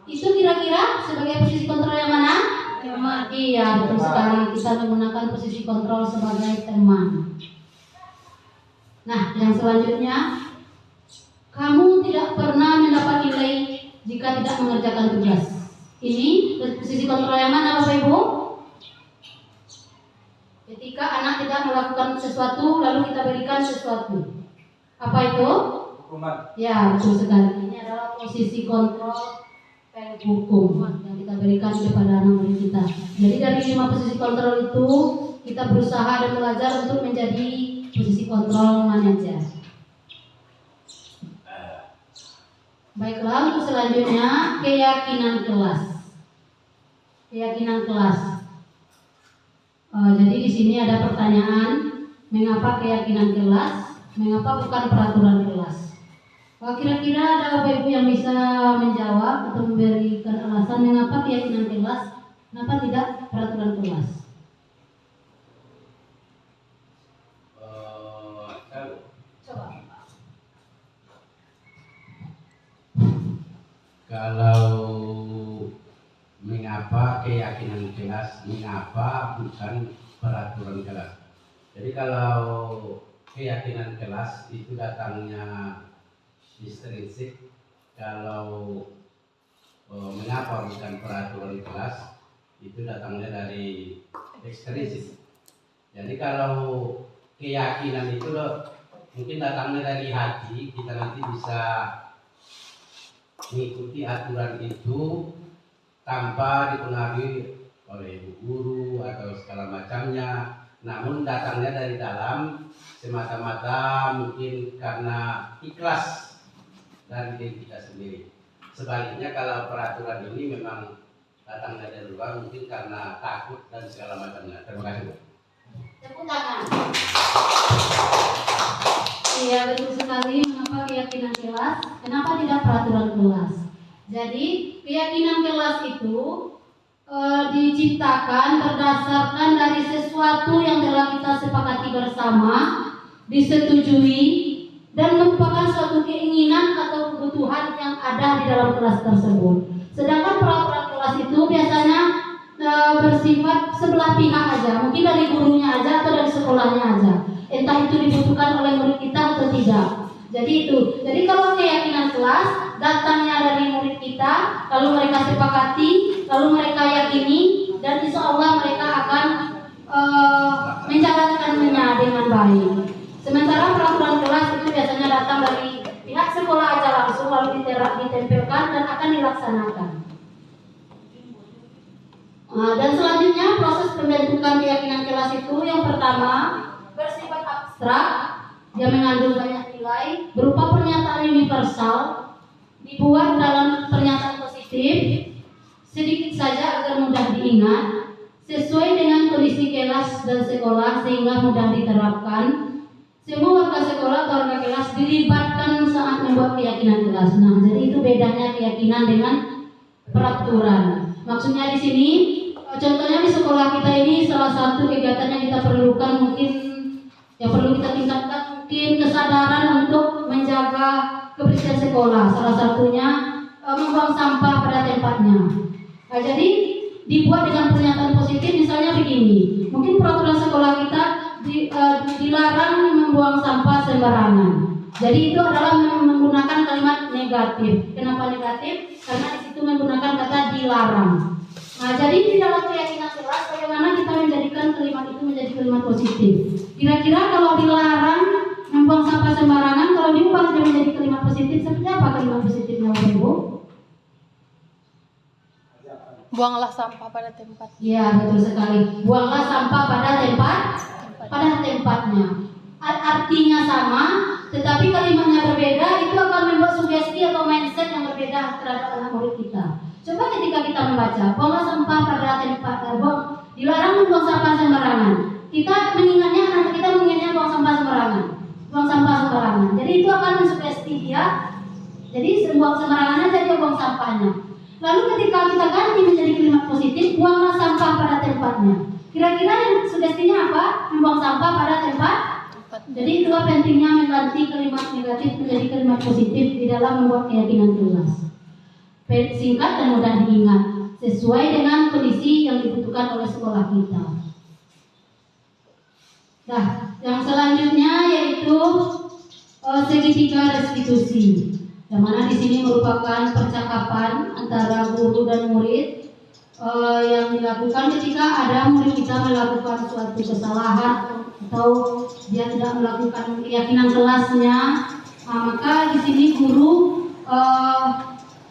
Itu kira kira-kira sebagai posisi kontrol yang mana? Teman. Iya, betul sekali. Kita menggunakan posisi kontrol sebagai teman. Nah, yang selanjutnya, kamu tidak pernah mendapat nilai jika tidak mengerjakan tugas. Ini posisi kontrol yang mana, Bapak Ibu? Ketika anak tidak melakukan sesuatu lalu kita berikan sesuatu. Apa itu? Hukuman. Ya, betul sekali. Ini adalah posisi kontrol hukum yang kita berikan kepada anak murid kita. Jadi dari 5 posisi kontrol itu kita berusaha dan belajar untuk menjadi posisi kontrol manajer. Baiklah, untuk selanjutnya keyakinan kelas. Keyakinan kelas. Jadi di sini ada pertanyaan, mengapa keyakinan kelas? Mengapa bukan peraturan kelas? Kira-kira ada Bapak Ibu yang bisa menjawab atau memberikan alasan mengapa keyakinan kelas, kenapa tidak peraturan kelas? Coba. Kalau mengapa keyakinan kelas, mengapa bukan peraturan kelas. Jadi kalau keyakinan kelas itu datangnya intrinsik, kalau mengapa bukan peraturan kelas itu datangnya dari ekstrinsik. Jadi kalau keyakinan itu mungkin datangnya dari hati, kita nanti bisa mengikuti aturan itu tanpa dipengaruhi oleh ibu guru atau segala macamnya. Namun datangnya dari dalam semata-mata mungkin karena ikhlas dari diri kita sendiri. Sebaliknya kalau peraturan ini memang datangnya dari luar mungkin karena takut dan segala macamnya. Terima kasih. Tepuk tangan. Iya, betul sekali. Mengapa keyakinan kelas? Kenapa tidak peraturan kelas? Jadi keyakinan kelas itu diciptakan berdasarkan dari sesuatu yang telah kita sepakati bersama, disetujui, dan merupakan suatu keinginan atau kebutuhan yang ada di dalam kelas tersebut. Sedangkan peraturan kelas itu biasanya bersifat sebelah pihak aja, mungkin dari gurunya aja atau dari sekolahnya aja. Entah itu dibutuhkan oleh murid kita atau tidak. Jadi itu. Jadi kalau keyakinan kelas datangnya dari murid kita, lalu mereka sepakati, lalu mereka yakini, dan insya Allah mereka akan menjalankannya dengan baik. Sementara peraturan kelas itu biasanya datang dari pihak sekolah aja langsung, lalu ditempelkan dan akan dilaksanakan. Dan selanjutnya proses pembentukan keyakinan kelas itu yang pertama bersifat abstrak, dia mengandung banyak nilai berupa pernyataan universal, dibuat dalam pernyataan positif, sedikit saja agar mudah diingat, sesuai dengan kondisi kelas dan sekolah sehingga mudah diterapkan. Semua warga sekolah atau warga kelas dilibatkan saat membuat keyakinan kelas. Nah, jadi itu bedanya keyakinan dengan peraturan. Maksudnya di sini, contohnya di sekolah kita ini salah satu kegiatan yang kita perlukan mungkin yang perlu kita tingkatkan mungkin kesadaran untuk menjaga kebersihan sekolah. Salah satunya membuang sampah pada tempatnya. Nah, jadi dibuat dengan pernyataan positif, misalnya begini. Mungkin peraturan sekolah kita dilarang membuang sampah sembarangan. Jadi itu adalah menggunakan kalimat negatif. Kenapa negatif? Karena di situ menggunakan kata dilarang. Nah, jadi di dalam keyakinan kelas bagaimana kita menjadikan kalimat itu menjadi kalimat positif. Kira-kira kalau dilarang membuang sampah sembarangan, kalau diubah menjadi kalimat positif, seperti apa kalimat positifnya, Bapak Ibu? Buanglah sampah pada tempat. Ya, betul sekali. Buanglah sampah pada tempatnya. Artinya sama, tetapi kalimatnya berbeda, itu akan membuat sugesti atau mindset yang berbeda terhadap anak murid kita. Coba ketika kita membaca, buanglah sampah pada tempat, dilarang membuang sampah sembarangan. Kita mengingatnya, anak kita mengingatnya buang sampah sembarangan. Buang sampah sembarangan. Jadi itu akan mensugesti dia. Jadi buang sembarangan aja dia buang sampahnya. Lalu ketika kita ganti menjadi kalimat positif, buanglah sampah pada tempatnya. Kira-kira yang sugestinya apa? Membuang sampah pada tempat. Jadi itulah pentingnya mengganti kalimat negatif menjadi kalimat positif di dalam membuat keyakinan kelas. Singkat dan mudah diingat. sesuai dengan kondisi yang dibutuhkan oleh sekolah kita. Nah, yang selanjutnya yaitu segitiga restitusi, yang mana di sini merupakan percakapan antara guru dan murid yang dilakukan ketika ada murid kita melakukan suatu kesalahan atau dia tidak melakukan keyakinan kelasnya, maka di sini guru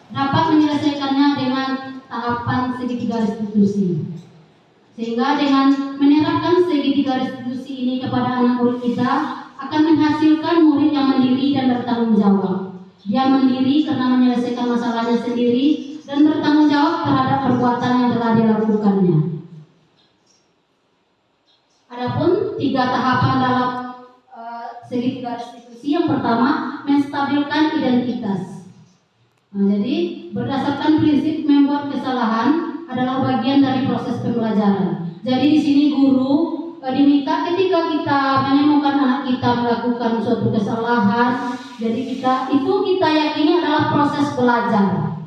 dapat menyelesaikannya dengan tahapan segitiga restitusi. Sehingga dengan menerapkan segitiga restitusi ini kepada anak murid kita akan menghasilkan murid yang mandiri dan bertanggung jawab. Dia mandiri karena menyelesaikan masalahnya sendiri dan bertanggung jawab terhadap perbuatan yang telah dilakukannya. Adapun 3 tahapan dalam segitiga restitusi, yang pertama menstabilkan identitas. Jadi berdasarkan prinsip membuat kesalahan adalah bagian dari proses pembelajaran. Jadi di sini guru diminta ketika kita menemukan anak kita melakukan suatu kesalahan, jadi kita yakini adalah proses belajar.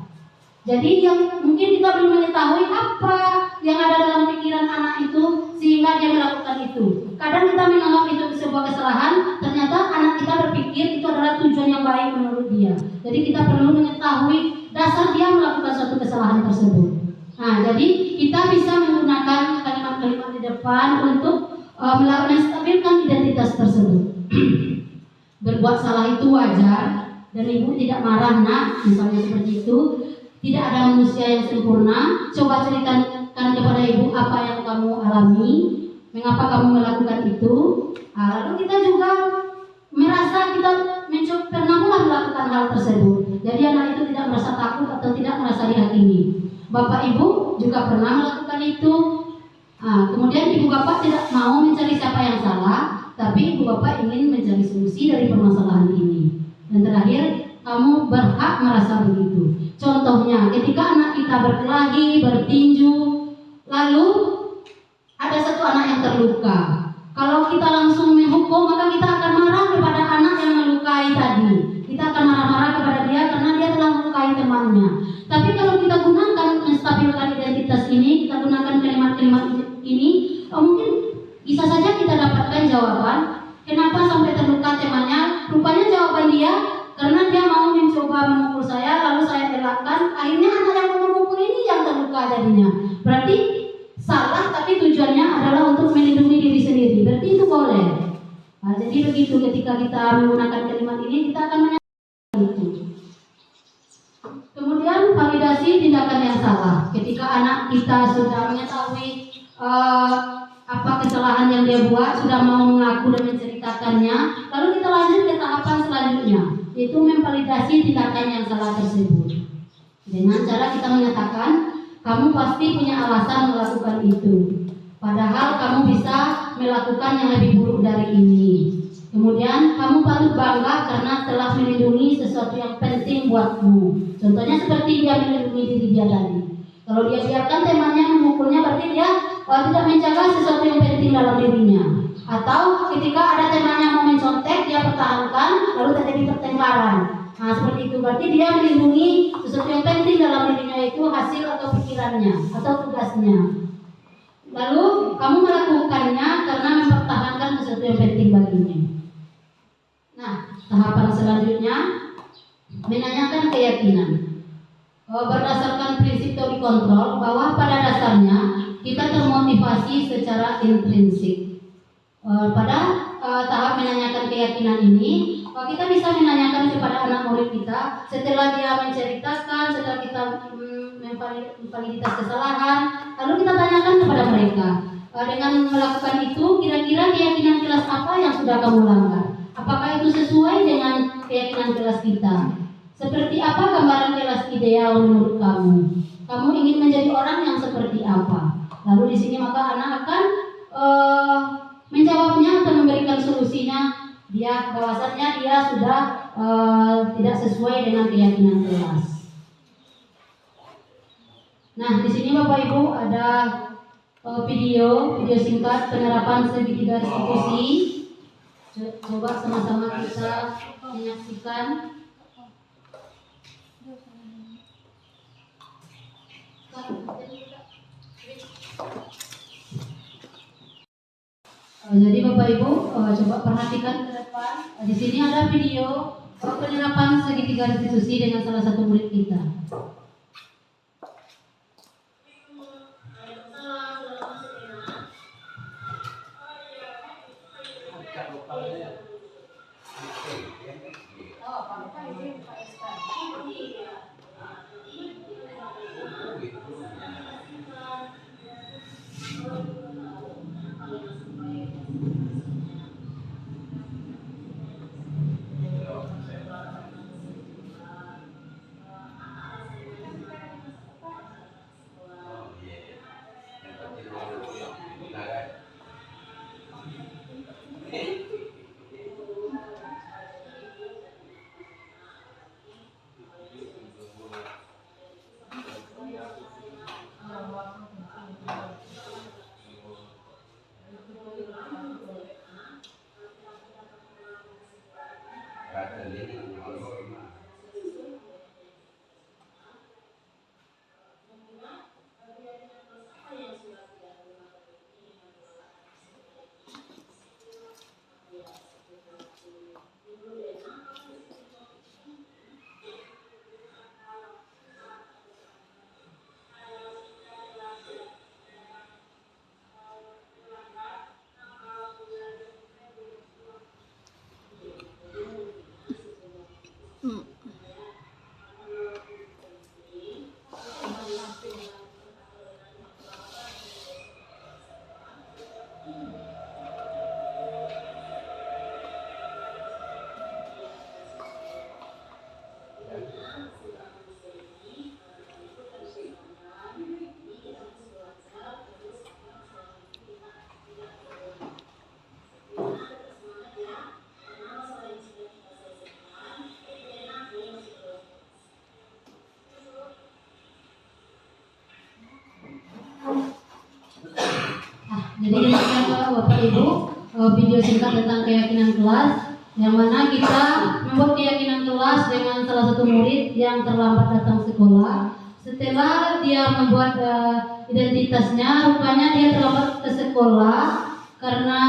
Jadi yang mungkin kita belum mengetahui apa yang ada dalam pikiran anak itu sehingga dia melakukan itu. Kadang kita menganggap itu sebuah kesalahan, ternyata anak kita berpikir itu adalah tujuan yang baik menurut dia. Jadi kita perlu mengetahui dasar dia melakukan suatu kesalahan tersebut. Nah, jadi kita bisa menggunakan kalimat-kalimat di depan untuk menstabilkan identitas tersebut. Berbuat salah itu wajar dan ibu tidak marah nak, misalnya seperti itu. Tidak ada manusia yang sempurna. Coba ceritakan kepada ibu apa yang kamu alami, mengapa kamu melakukan itu. Lalu kita juga merasa kita pernah melakukan hal tersebut. Jadi anak itu tidak merasa takut atau tidak merasa dihakimi. Bapak ibu juga pernah melakukan itu. Kemudian ibu bapak tidak mau mencari siapa yang salah, tapi ibu bapak ingin mencari solusi dari permasalahan ini. Dan terakhir, kamu berhak merasa begitu. Contohnya, ketika anak kita berkelahi, bertinju, lalu ada satu anak yang terluka. Kalau kita langsung menghukum, maka kita akan marah kepada anak yang melukai tadi. Kita akan marah-marah kepada dia karena dia telah melukai temannya. Tapi kalau kita gunakan menstabilkan identitas ini, kita gunakan kalimat-kalimat ini, mungkin bisa saja kita dapatkan jawaban kenapa sampai terluka temannya. Rupanya jawaban dia karena dia mau mencoba memukul saya, lalu saya elakkan, akhirnya anak yang memukul ini yang terluka jadinya. Berarti salah, tapi tujuannya adalah untuk melindungi diri sendiri. Berarti itu boleh. Jadi begitu ketika kita menggunakan kalimat ini, kita akan menyatakan itu. Kemudian validasi tindakan yang salah. Ketika anak kita sudah mengetahui apa kesalahan yang dia buat, sudah mau mengaku dan menceritakannya, lalu kita lanjut ke tahapan selanjutnya, yaitu memvalidasi tindakan yang salah tersebut. Dengan cara kita menyatakan, kamu pasti punya alasan melakukan itu, padahal kamu bisa melakukan yang lebih buruk dari ini. Kemudian kamu patut bangga karena telah melindungi sesuatu yang penting buatmu. Contohnya seperti dia melindungi diri dia tadi. Kalau dia biarkan temannya memukulnya, berarti dia tidak menjaga sesuatu yang penting dalam dirinya. Atau ketika ada temannya mau mencontek, dia pertahankan, lalu terjadi pertengkaran. Nah, seperti itu berarti dia melindungi sesuatu yang penting dalam dirinya, itu hasil atau pikirannya atau tugasnya. Lalu kamu melakukannya karena mempertahankan sesuatu yang penting baginya. Nah, tahapan selanjutnya menanyakan keyakinan. Berdasarkan prinsip teori kontrol bahwa pada dasarnya kita termotivasi secara intrinsik. Pada tahap menanyakan keyakinan ini, kita bisa menanyakan kepada anak murid kita setelah dia menceritakan, setelah kita memvaliditas kesalahan, lalu kita tanyakan kepada mereka, dengan melakukan itu kira-kira keyakinan kelas apa yang sudah kamu langgar? Apakah itu sesuai dengan keyakinan kelas kita? Seperti apa gambaran kelas ideal menurut kamu? Kamu ingin menjadi orang yang seperti apa? Lalu di sini maka anak akan menjawabnya atau memberikan solusinya. Dia bahwasannya dia sudah tidak sesuai dengan keyakinan kelas. Nah, di sini Bapak Ibu ada video singkat penerapan segitiga restitusi. Coba sama-sama kita menyaksikan. Jadi Bapak Ibu coba perhatikan ke depan. Di sini ada video penyerapan segitiga restitusi dengan salah satu murid kita. Jadi demikian Bapak Ibu video singkat tentang keyakinan kelas, yang mana kita membuat keyakinan kelas dengan salah satu murid yang terlambat datang sekolah. Setelah dia membuat identitasnya, rupanya dia terlambat ke sekolah karena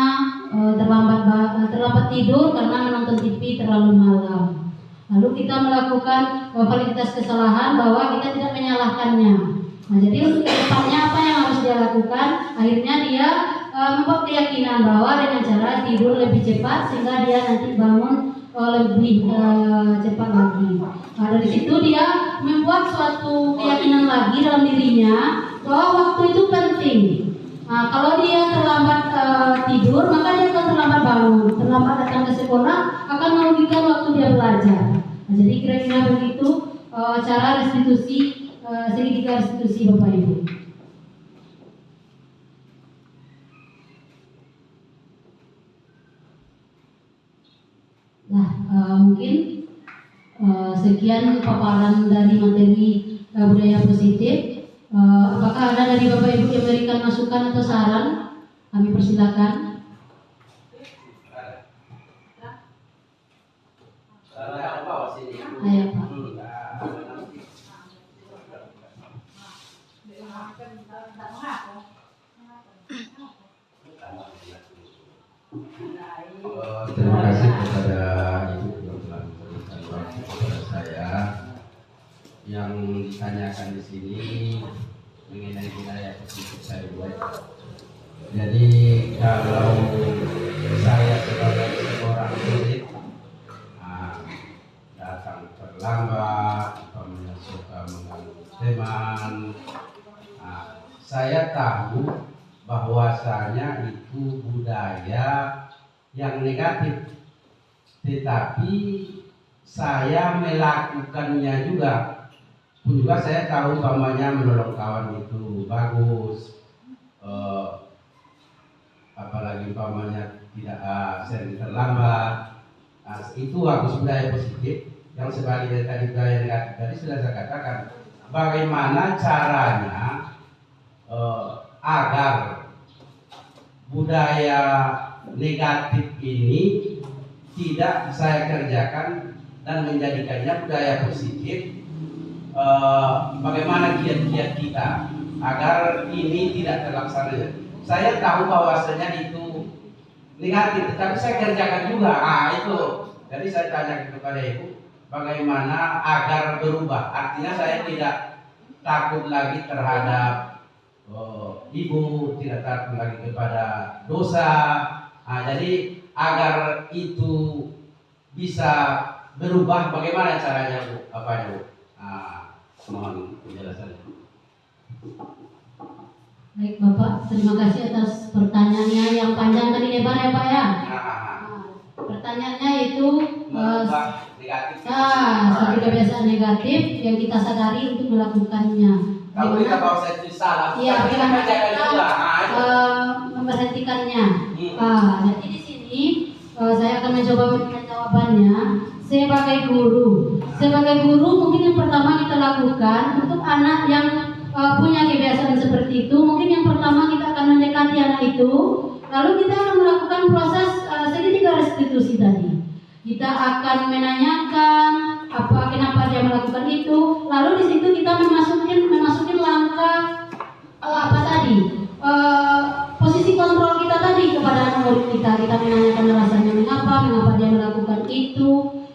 terlambat tidur karena menonton TV terlalu malam. Lalu kita melakukan validitas kesalahan bahwa kita tidak menyalahkannya. Nah, jadi untuk kedepannya apa yang harus dia lakukan? Akhirnya dia membuat keyakinan bahwa dengan cara tidur lebih cepat sehingga dia nanti bangun lebih cepat lagi. Nah, dari situ dia membuat suatu keyakinan lagi dalam dirinya bahwa waktu itu penting. Nah, kalau dia terlambat tidur, maka dia akan terlambat bangun, terlambat datang ke sekolah, akan merugikan waktu dia belajar. Nah, jadi kira-kira begitu cara restitusi segitiga restitusi Bapak Ibu. Nah, mungkin sekian paparan dari materi budaya positif. Apakah ada dari Bapak Ibu yang memberikan masukan atau saran? Kami persilakan. Ayo Pak. Terima kasih kepada Ibu yang telah memberikan waktu kepada saya. Yang ditanyakan di sini mengenai wilayah positif saya buat. Jadi kalau saya sebagai seorang murid datang terlambat, suka mengganggu teman, saya tahu bahwasanya itu budaya yang negatif, tetapi saya melakukannya juga. Pun juga saya tahu umpamanya menolong kawan itu bagus, apalagi umpamanya tidak sering terlambat. Itu bagus, budaya positif. Yang sebaliknya tadi budaya negatif tadi sudah saya katakan. Bagaimana caranya agar budaya negatif ini tidak saya kerjakan dan menjadikannya budaya positif. bagaimana kiat-kiat kita agar ini tidak terlaksana. Saya tahu bahwasanya itu negatif, tapi saya kerjakan juga. Itu. Jadi saya tanya kepada ibu, bagaimana agar berubah? Artinya saya tidak takut lagi terhadap ibu, tidak takut lagi kepada dosa. Jadi agar itu bisa berubah, bagaimana caranya Bu? Apa Bu? Mohon penjelasannya. Baik Bapak, terima kasih atas pertanyaannya yang panjang tadi lebar ya Pak ya. Pertanyaannya itu Negatif. satu kebiasaan negatif yang kita sadari untuk melakukannya. Kalau kita tahu saya itu salah, Iya, tapi kita kerjakan juga. Memberhentikannya. Jadi di sini saya akan mencoba memberikan jawabannya sebagai guru. Sebagai guru mungkin yang pertama kita lakukan untuk anak yang punya kebiasaan seperti itu, mungkin yang pertama kita akan mendekati anak itu, lalu kita akan melakukan proses segitiga restitusi tadi. Kita akan menanyakan kenapa dia melakukan itu, lalu di situ kita memasukin langkah posisi kontrol kita tadi kepada anak murid kita. Kita menanyakan alasannya mengapa dia melakukan itu,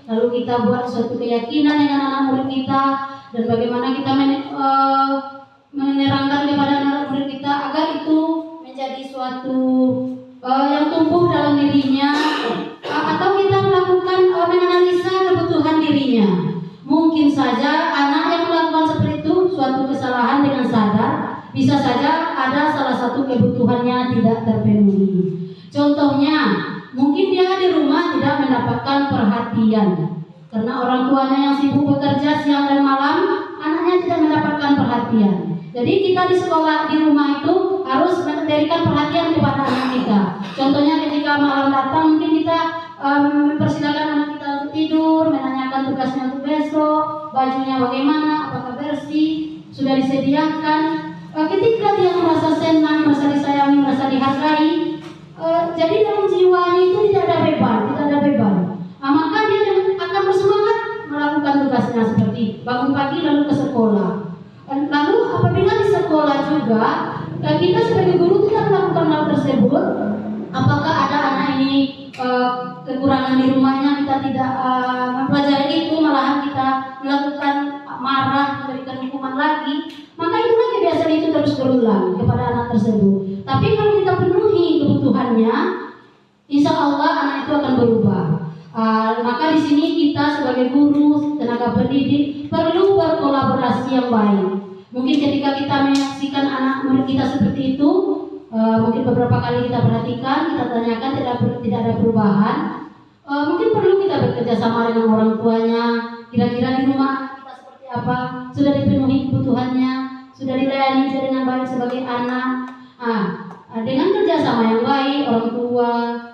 lalu kita buat suatu keyakinan dengan anak murid kita dan bagaimana kita menerangkan kepada anak murid kita agar itu menjadi suatu yang tumbuh dalam dirinya, atau kita melakukan menganalisa kebutuhan dirinya. Mungkin saja anak yang melakukan seperti itu suatu kesalahan dengan sadar, bisa saja ada salah satu kebutuhannya tidak terpenuhi. Contohnya, mungkin dia di rumah tidak mendapatkan perhatian karena orang tuanya yang sibuk bekerja siang dan malam, anaknya tidak mendapatkan perhatian. Jadi kita di sekolah, di rumah itu harus memberikan perhatian kepada anak kita. Contohnya ketika malam datang, mungkin kita mempersilakan anak kita untuk tidur, menanyakan tugasnya untuk besok, bajunya bagaimana, apakah bersih, sudah disediakan. Ketika dia merasa senang, merasa disayangi, merasa dihargai, jadi dalam jiwanya itu tidak ada beban. Maka dia akan bersemangat melakukan tugasnya seperti bangun pagi lalu ke sekolah. Lalu apabila di sekolah juga kita sebagai guru tidak melakukan hal tersebut, apakah ada anak ini kekurangan di rumahnya, kita tidak mempelajari itu, malahan kita melakukan marah, memberikan hukuman lagi, maka itulah kebiasaan itu terus berulang kepada anak tersebut. Tapi kalau kita penuhi kebutuhannya, insya Allah anak itu akan berubah. Maka di sini kita sebagai guru, tenaga pendidik perlu berkolaborasi yang baik. Mungkin ketika kita menyaksikan anak murid kita seperti itu, mungkin beberapa kali kita perhatikan, kita tanyakan tidak ada perubahan. Mungkin perlu kita bekerja sama dengan orang tuanya. Kira-kira di rumah kita seperti apa? Sudah dipenuhi kebutuhannya? Sudah dilayani dengan baik sebagai anak? Dengan kerjasama yang baik, orang tua,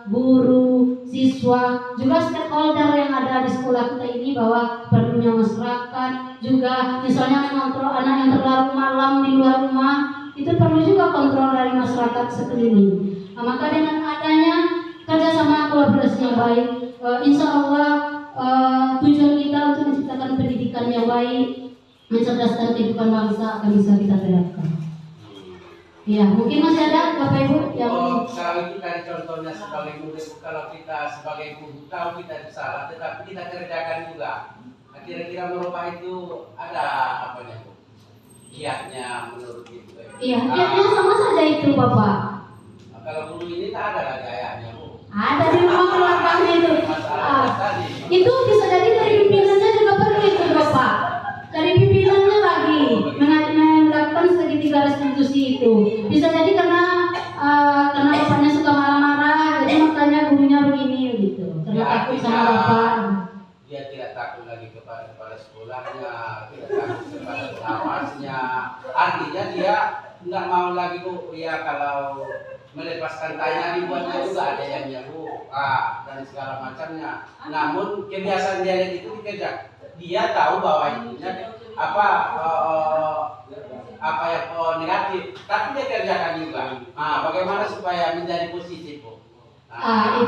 guru, siswa, juga stakeholder yang ada di sekolah kita ini, bahwa perlunya masyarakat juga, misalnya mengontrol anak yang terlalu malam di luar rumah, itu perlu juga kontrol dari masyarakat sekeliling. Maka dengan adanya kerjasama kolaborasi yang baik, insya Allah tujuan kita untuk menciptakan pendidikan yang baik, mencerdaskan kehidupan bangsa akan bisa kita terapkan. Ya, mungkin masih ada Bapak Ibu yang kalau itu kan contohnya sebagai guru, kalau kita sebagai guru tahu kita itu salah, tetapi kita kerjakan juga. Kira-kira merubah itu ada apanya Bu? Kiatnya menurut itu. Iya, kiatnya sama saja itu Bapak. Kalau guru ini tak ada lagi ayahnya Bu. Ada di rumah belakangnya itu. Itu bisa jadi dari pimpinannya juga perlu itu Bapak. Dari pimpinannya lagi melakukan segitiga restitusi itu. Bisa jadi karena bapaknya suka marah-marah, jadi makanya gurunya begini gitu. Karena takut sama bapak. Dia tidak takut lagi kepada sekolahnya, tidak takut kepada pengawasnya. Artinya dia nggak mau lagi Bu, ya kalau melepaskan tanya dibuatnya juga ada yang Bu, dan segala macamnya. Namun kebiasaan dia itu dikerja. Dia tahu bahwa itunya yang negatif, tapi dia kerjakan juga. Bagaimana supaya menjadi positif Bu?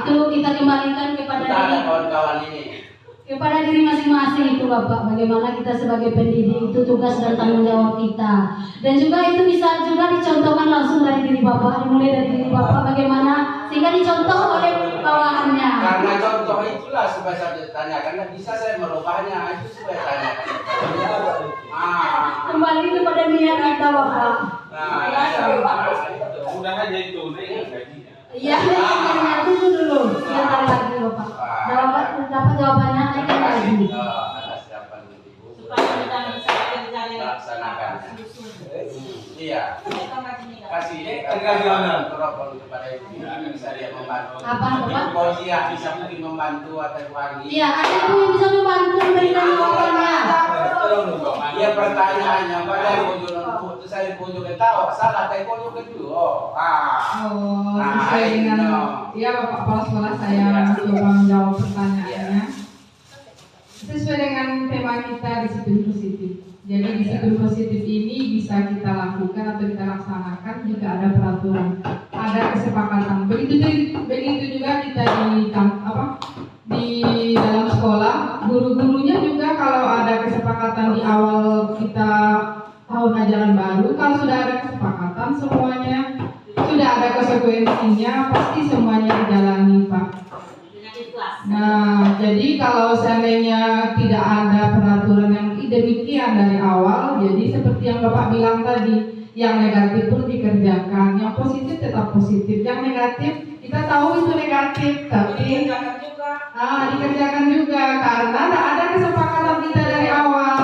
Itu kita kembalikan kepada kita ada kawan-kawan ini. kepada diri masing-masing itu Bapak, bagaimana kita sebagai pendidik itu tugas dan tanggung jawab kita, dan juga itu bisa juga dicontohkan langsung dari diri Bapak, dimulai dari diri Bapak bagaimana sehingga dicontoh oleh bawahannya. Karena contoh itulah supaya saya tanyakan, dan bisa saya merubahnya, itu supaya tanyakan. Kembali kepada niat kita Bapak. Mudah aja itu, gajinya. Iya, itu dulu, sebentar lagi Bapak. Dapat jawabannya naikkan lagi. Atas siapa Ibu Supaya kita bisa melaksanakannya. Iya. Kasih teropong kepada Ibu, bisa dia membantu. Apa Bapak? Fauziah bisa mungkin membantu atau wangi. Iya, ada yang bisa membantu memberikan jawabannya. Dia pertanyaannya pada pojok itu saya pojok tahu salah tapi pojok itu. Sesuai dengan ya Bapak Kepala Sekolah saya coba menjawab pertanyaannya. Sesuai dengan tema kita disiplin positif. Jadi disiplin positif ini bisa kita lakukan atau kita laksanakan jika ada peraturan, ada kesepakatan. Begitu juga kita di dalam sekolah, guru-gurunya juga kalau ada kesepakatan di awal kita tahun ajaran baru, kalau sudah ada kesepakatan semuanya sudah ada konsekuensinya, pasti semuanya dijalani Pak. Nah, jadi kalau seandainya tidak ada peraturan yang demikian dari awal, jadi seperti yang Bapak bilang tadi, yang negatif pun dikerjakan, yang positif tetap positif, yang negatif kita tahu itu negatif, tapi dikerjakan juga karena tidak ada kesepakatan kita dari awal.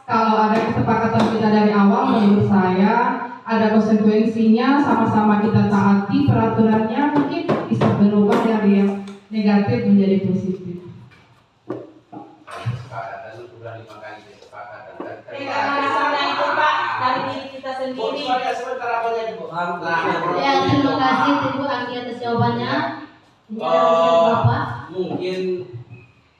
Kalau ada kesepakatan kita dari awal, menurut saya ada konsekuensinya, sama-sama kita taati peraturannya, mungkin bisa berubah dari yang negatif menjadi positif. Kesepakatan sudah 5 kali kesepakatan. itu Pak dari diri kita sendiri. Sebentar apa ya Ibu? Ya, terima kasih Ibu Anggi atas jawabannya. Ini adalah Bapak. Mungkin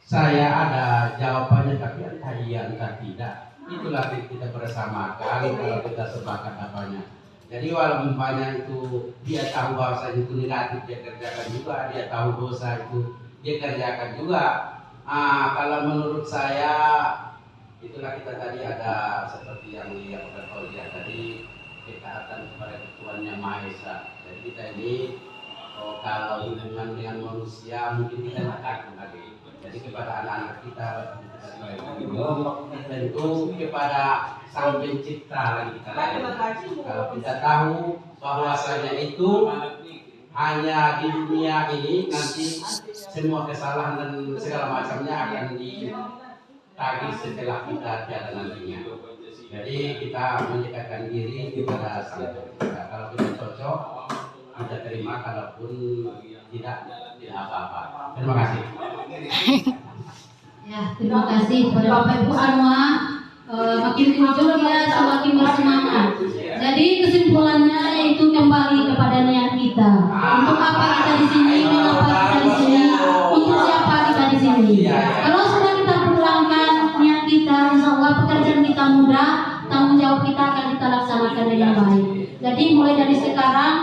saya ada jawabannya tapi entah iya entah tidak. Itulah kita bersamakan kalau kita sepakat apanya. Jadi walau umpamanya itu dia tahu bahwa itu negatif dia kerjakan juga, dia tahu dosa itu dia kerjakan juga. Kalau menurut saya itulah kita tadi ada seperti yang dilakukan Fauziah tadi, ketaatan kepada Tuhan Yang Maha Esa. Jadi kita ini kalau hubungan dengan manusia mungkin kita tidak takut lagi. Jadi kepada anak-anak kita tentu kepada Sang Pencipta lagi kita. Kalau kita tahu bahwasanya itu hanya di dunia ini nanti semua kesalahan dan segala macamnya akan ditagih setelah kita tiada nantinya. Jadi kita mendekatkan diri kepada Sang Pencipta. Kalau kita cocok kita terima, kalaupun tidak apa-apa. Terima kasih. Ya, terima kasih kepada Bapak Ibu semua. Makin muncul dia semakin bersemangat. Jadi kesimpulannya yaitu kembali kepada niat kita. Untuk apa kita di sini? Mengapa kita di sini? Untuk siapa kita di sini? Kalau sudah kita pulangkan niat kita, insya Allah pekerjaan kita mudah, tanggung jawab kita akan kita laksanakan dengan baik. Jadi mulai dari sekarang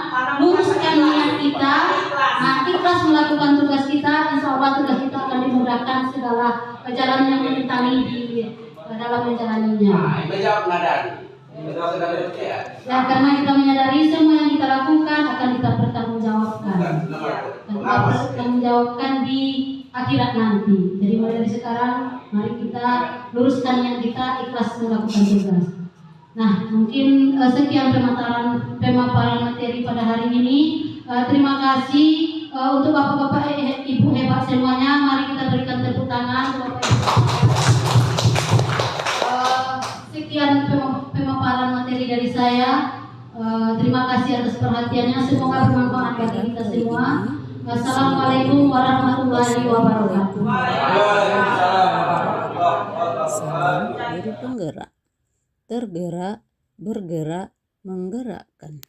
luruskan niat kita, ikhlas melakukan tugas kita, insya Allah tugas kita akan dimudahkan segala jalan yang menentangi di dalam menjalaninya. Menjawab nadari. Ya, karena kita menyadari semua yang kita lakukan akan kita pertanggungjawabkan. Pertanggungjawabkan di akhirat nanti. Jadi mulai dari sekarang mari kita luruskan niat kita, ikhlas melakukan tugas. Nah, mungkin sekian pemaparan materi pada hari ini. Terima kasih untuk bapak-bapak, ibu hebat semuanya. Mari kita berikan tepuk tangan Bapak Ibu. Sekian pemaparan materi dari saya. Terima kasih atas perhatiannya. Semoga bermanfaat bagi kita semua. Wassalamualaikum warahmatullahi wabarakatuh. Salam guru penggerak. Tergerak, bergerak, menggerakkan.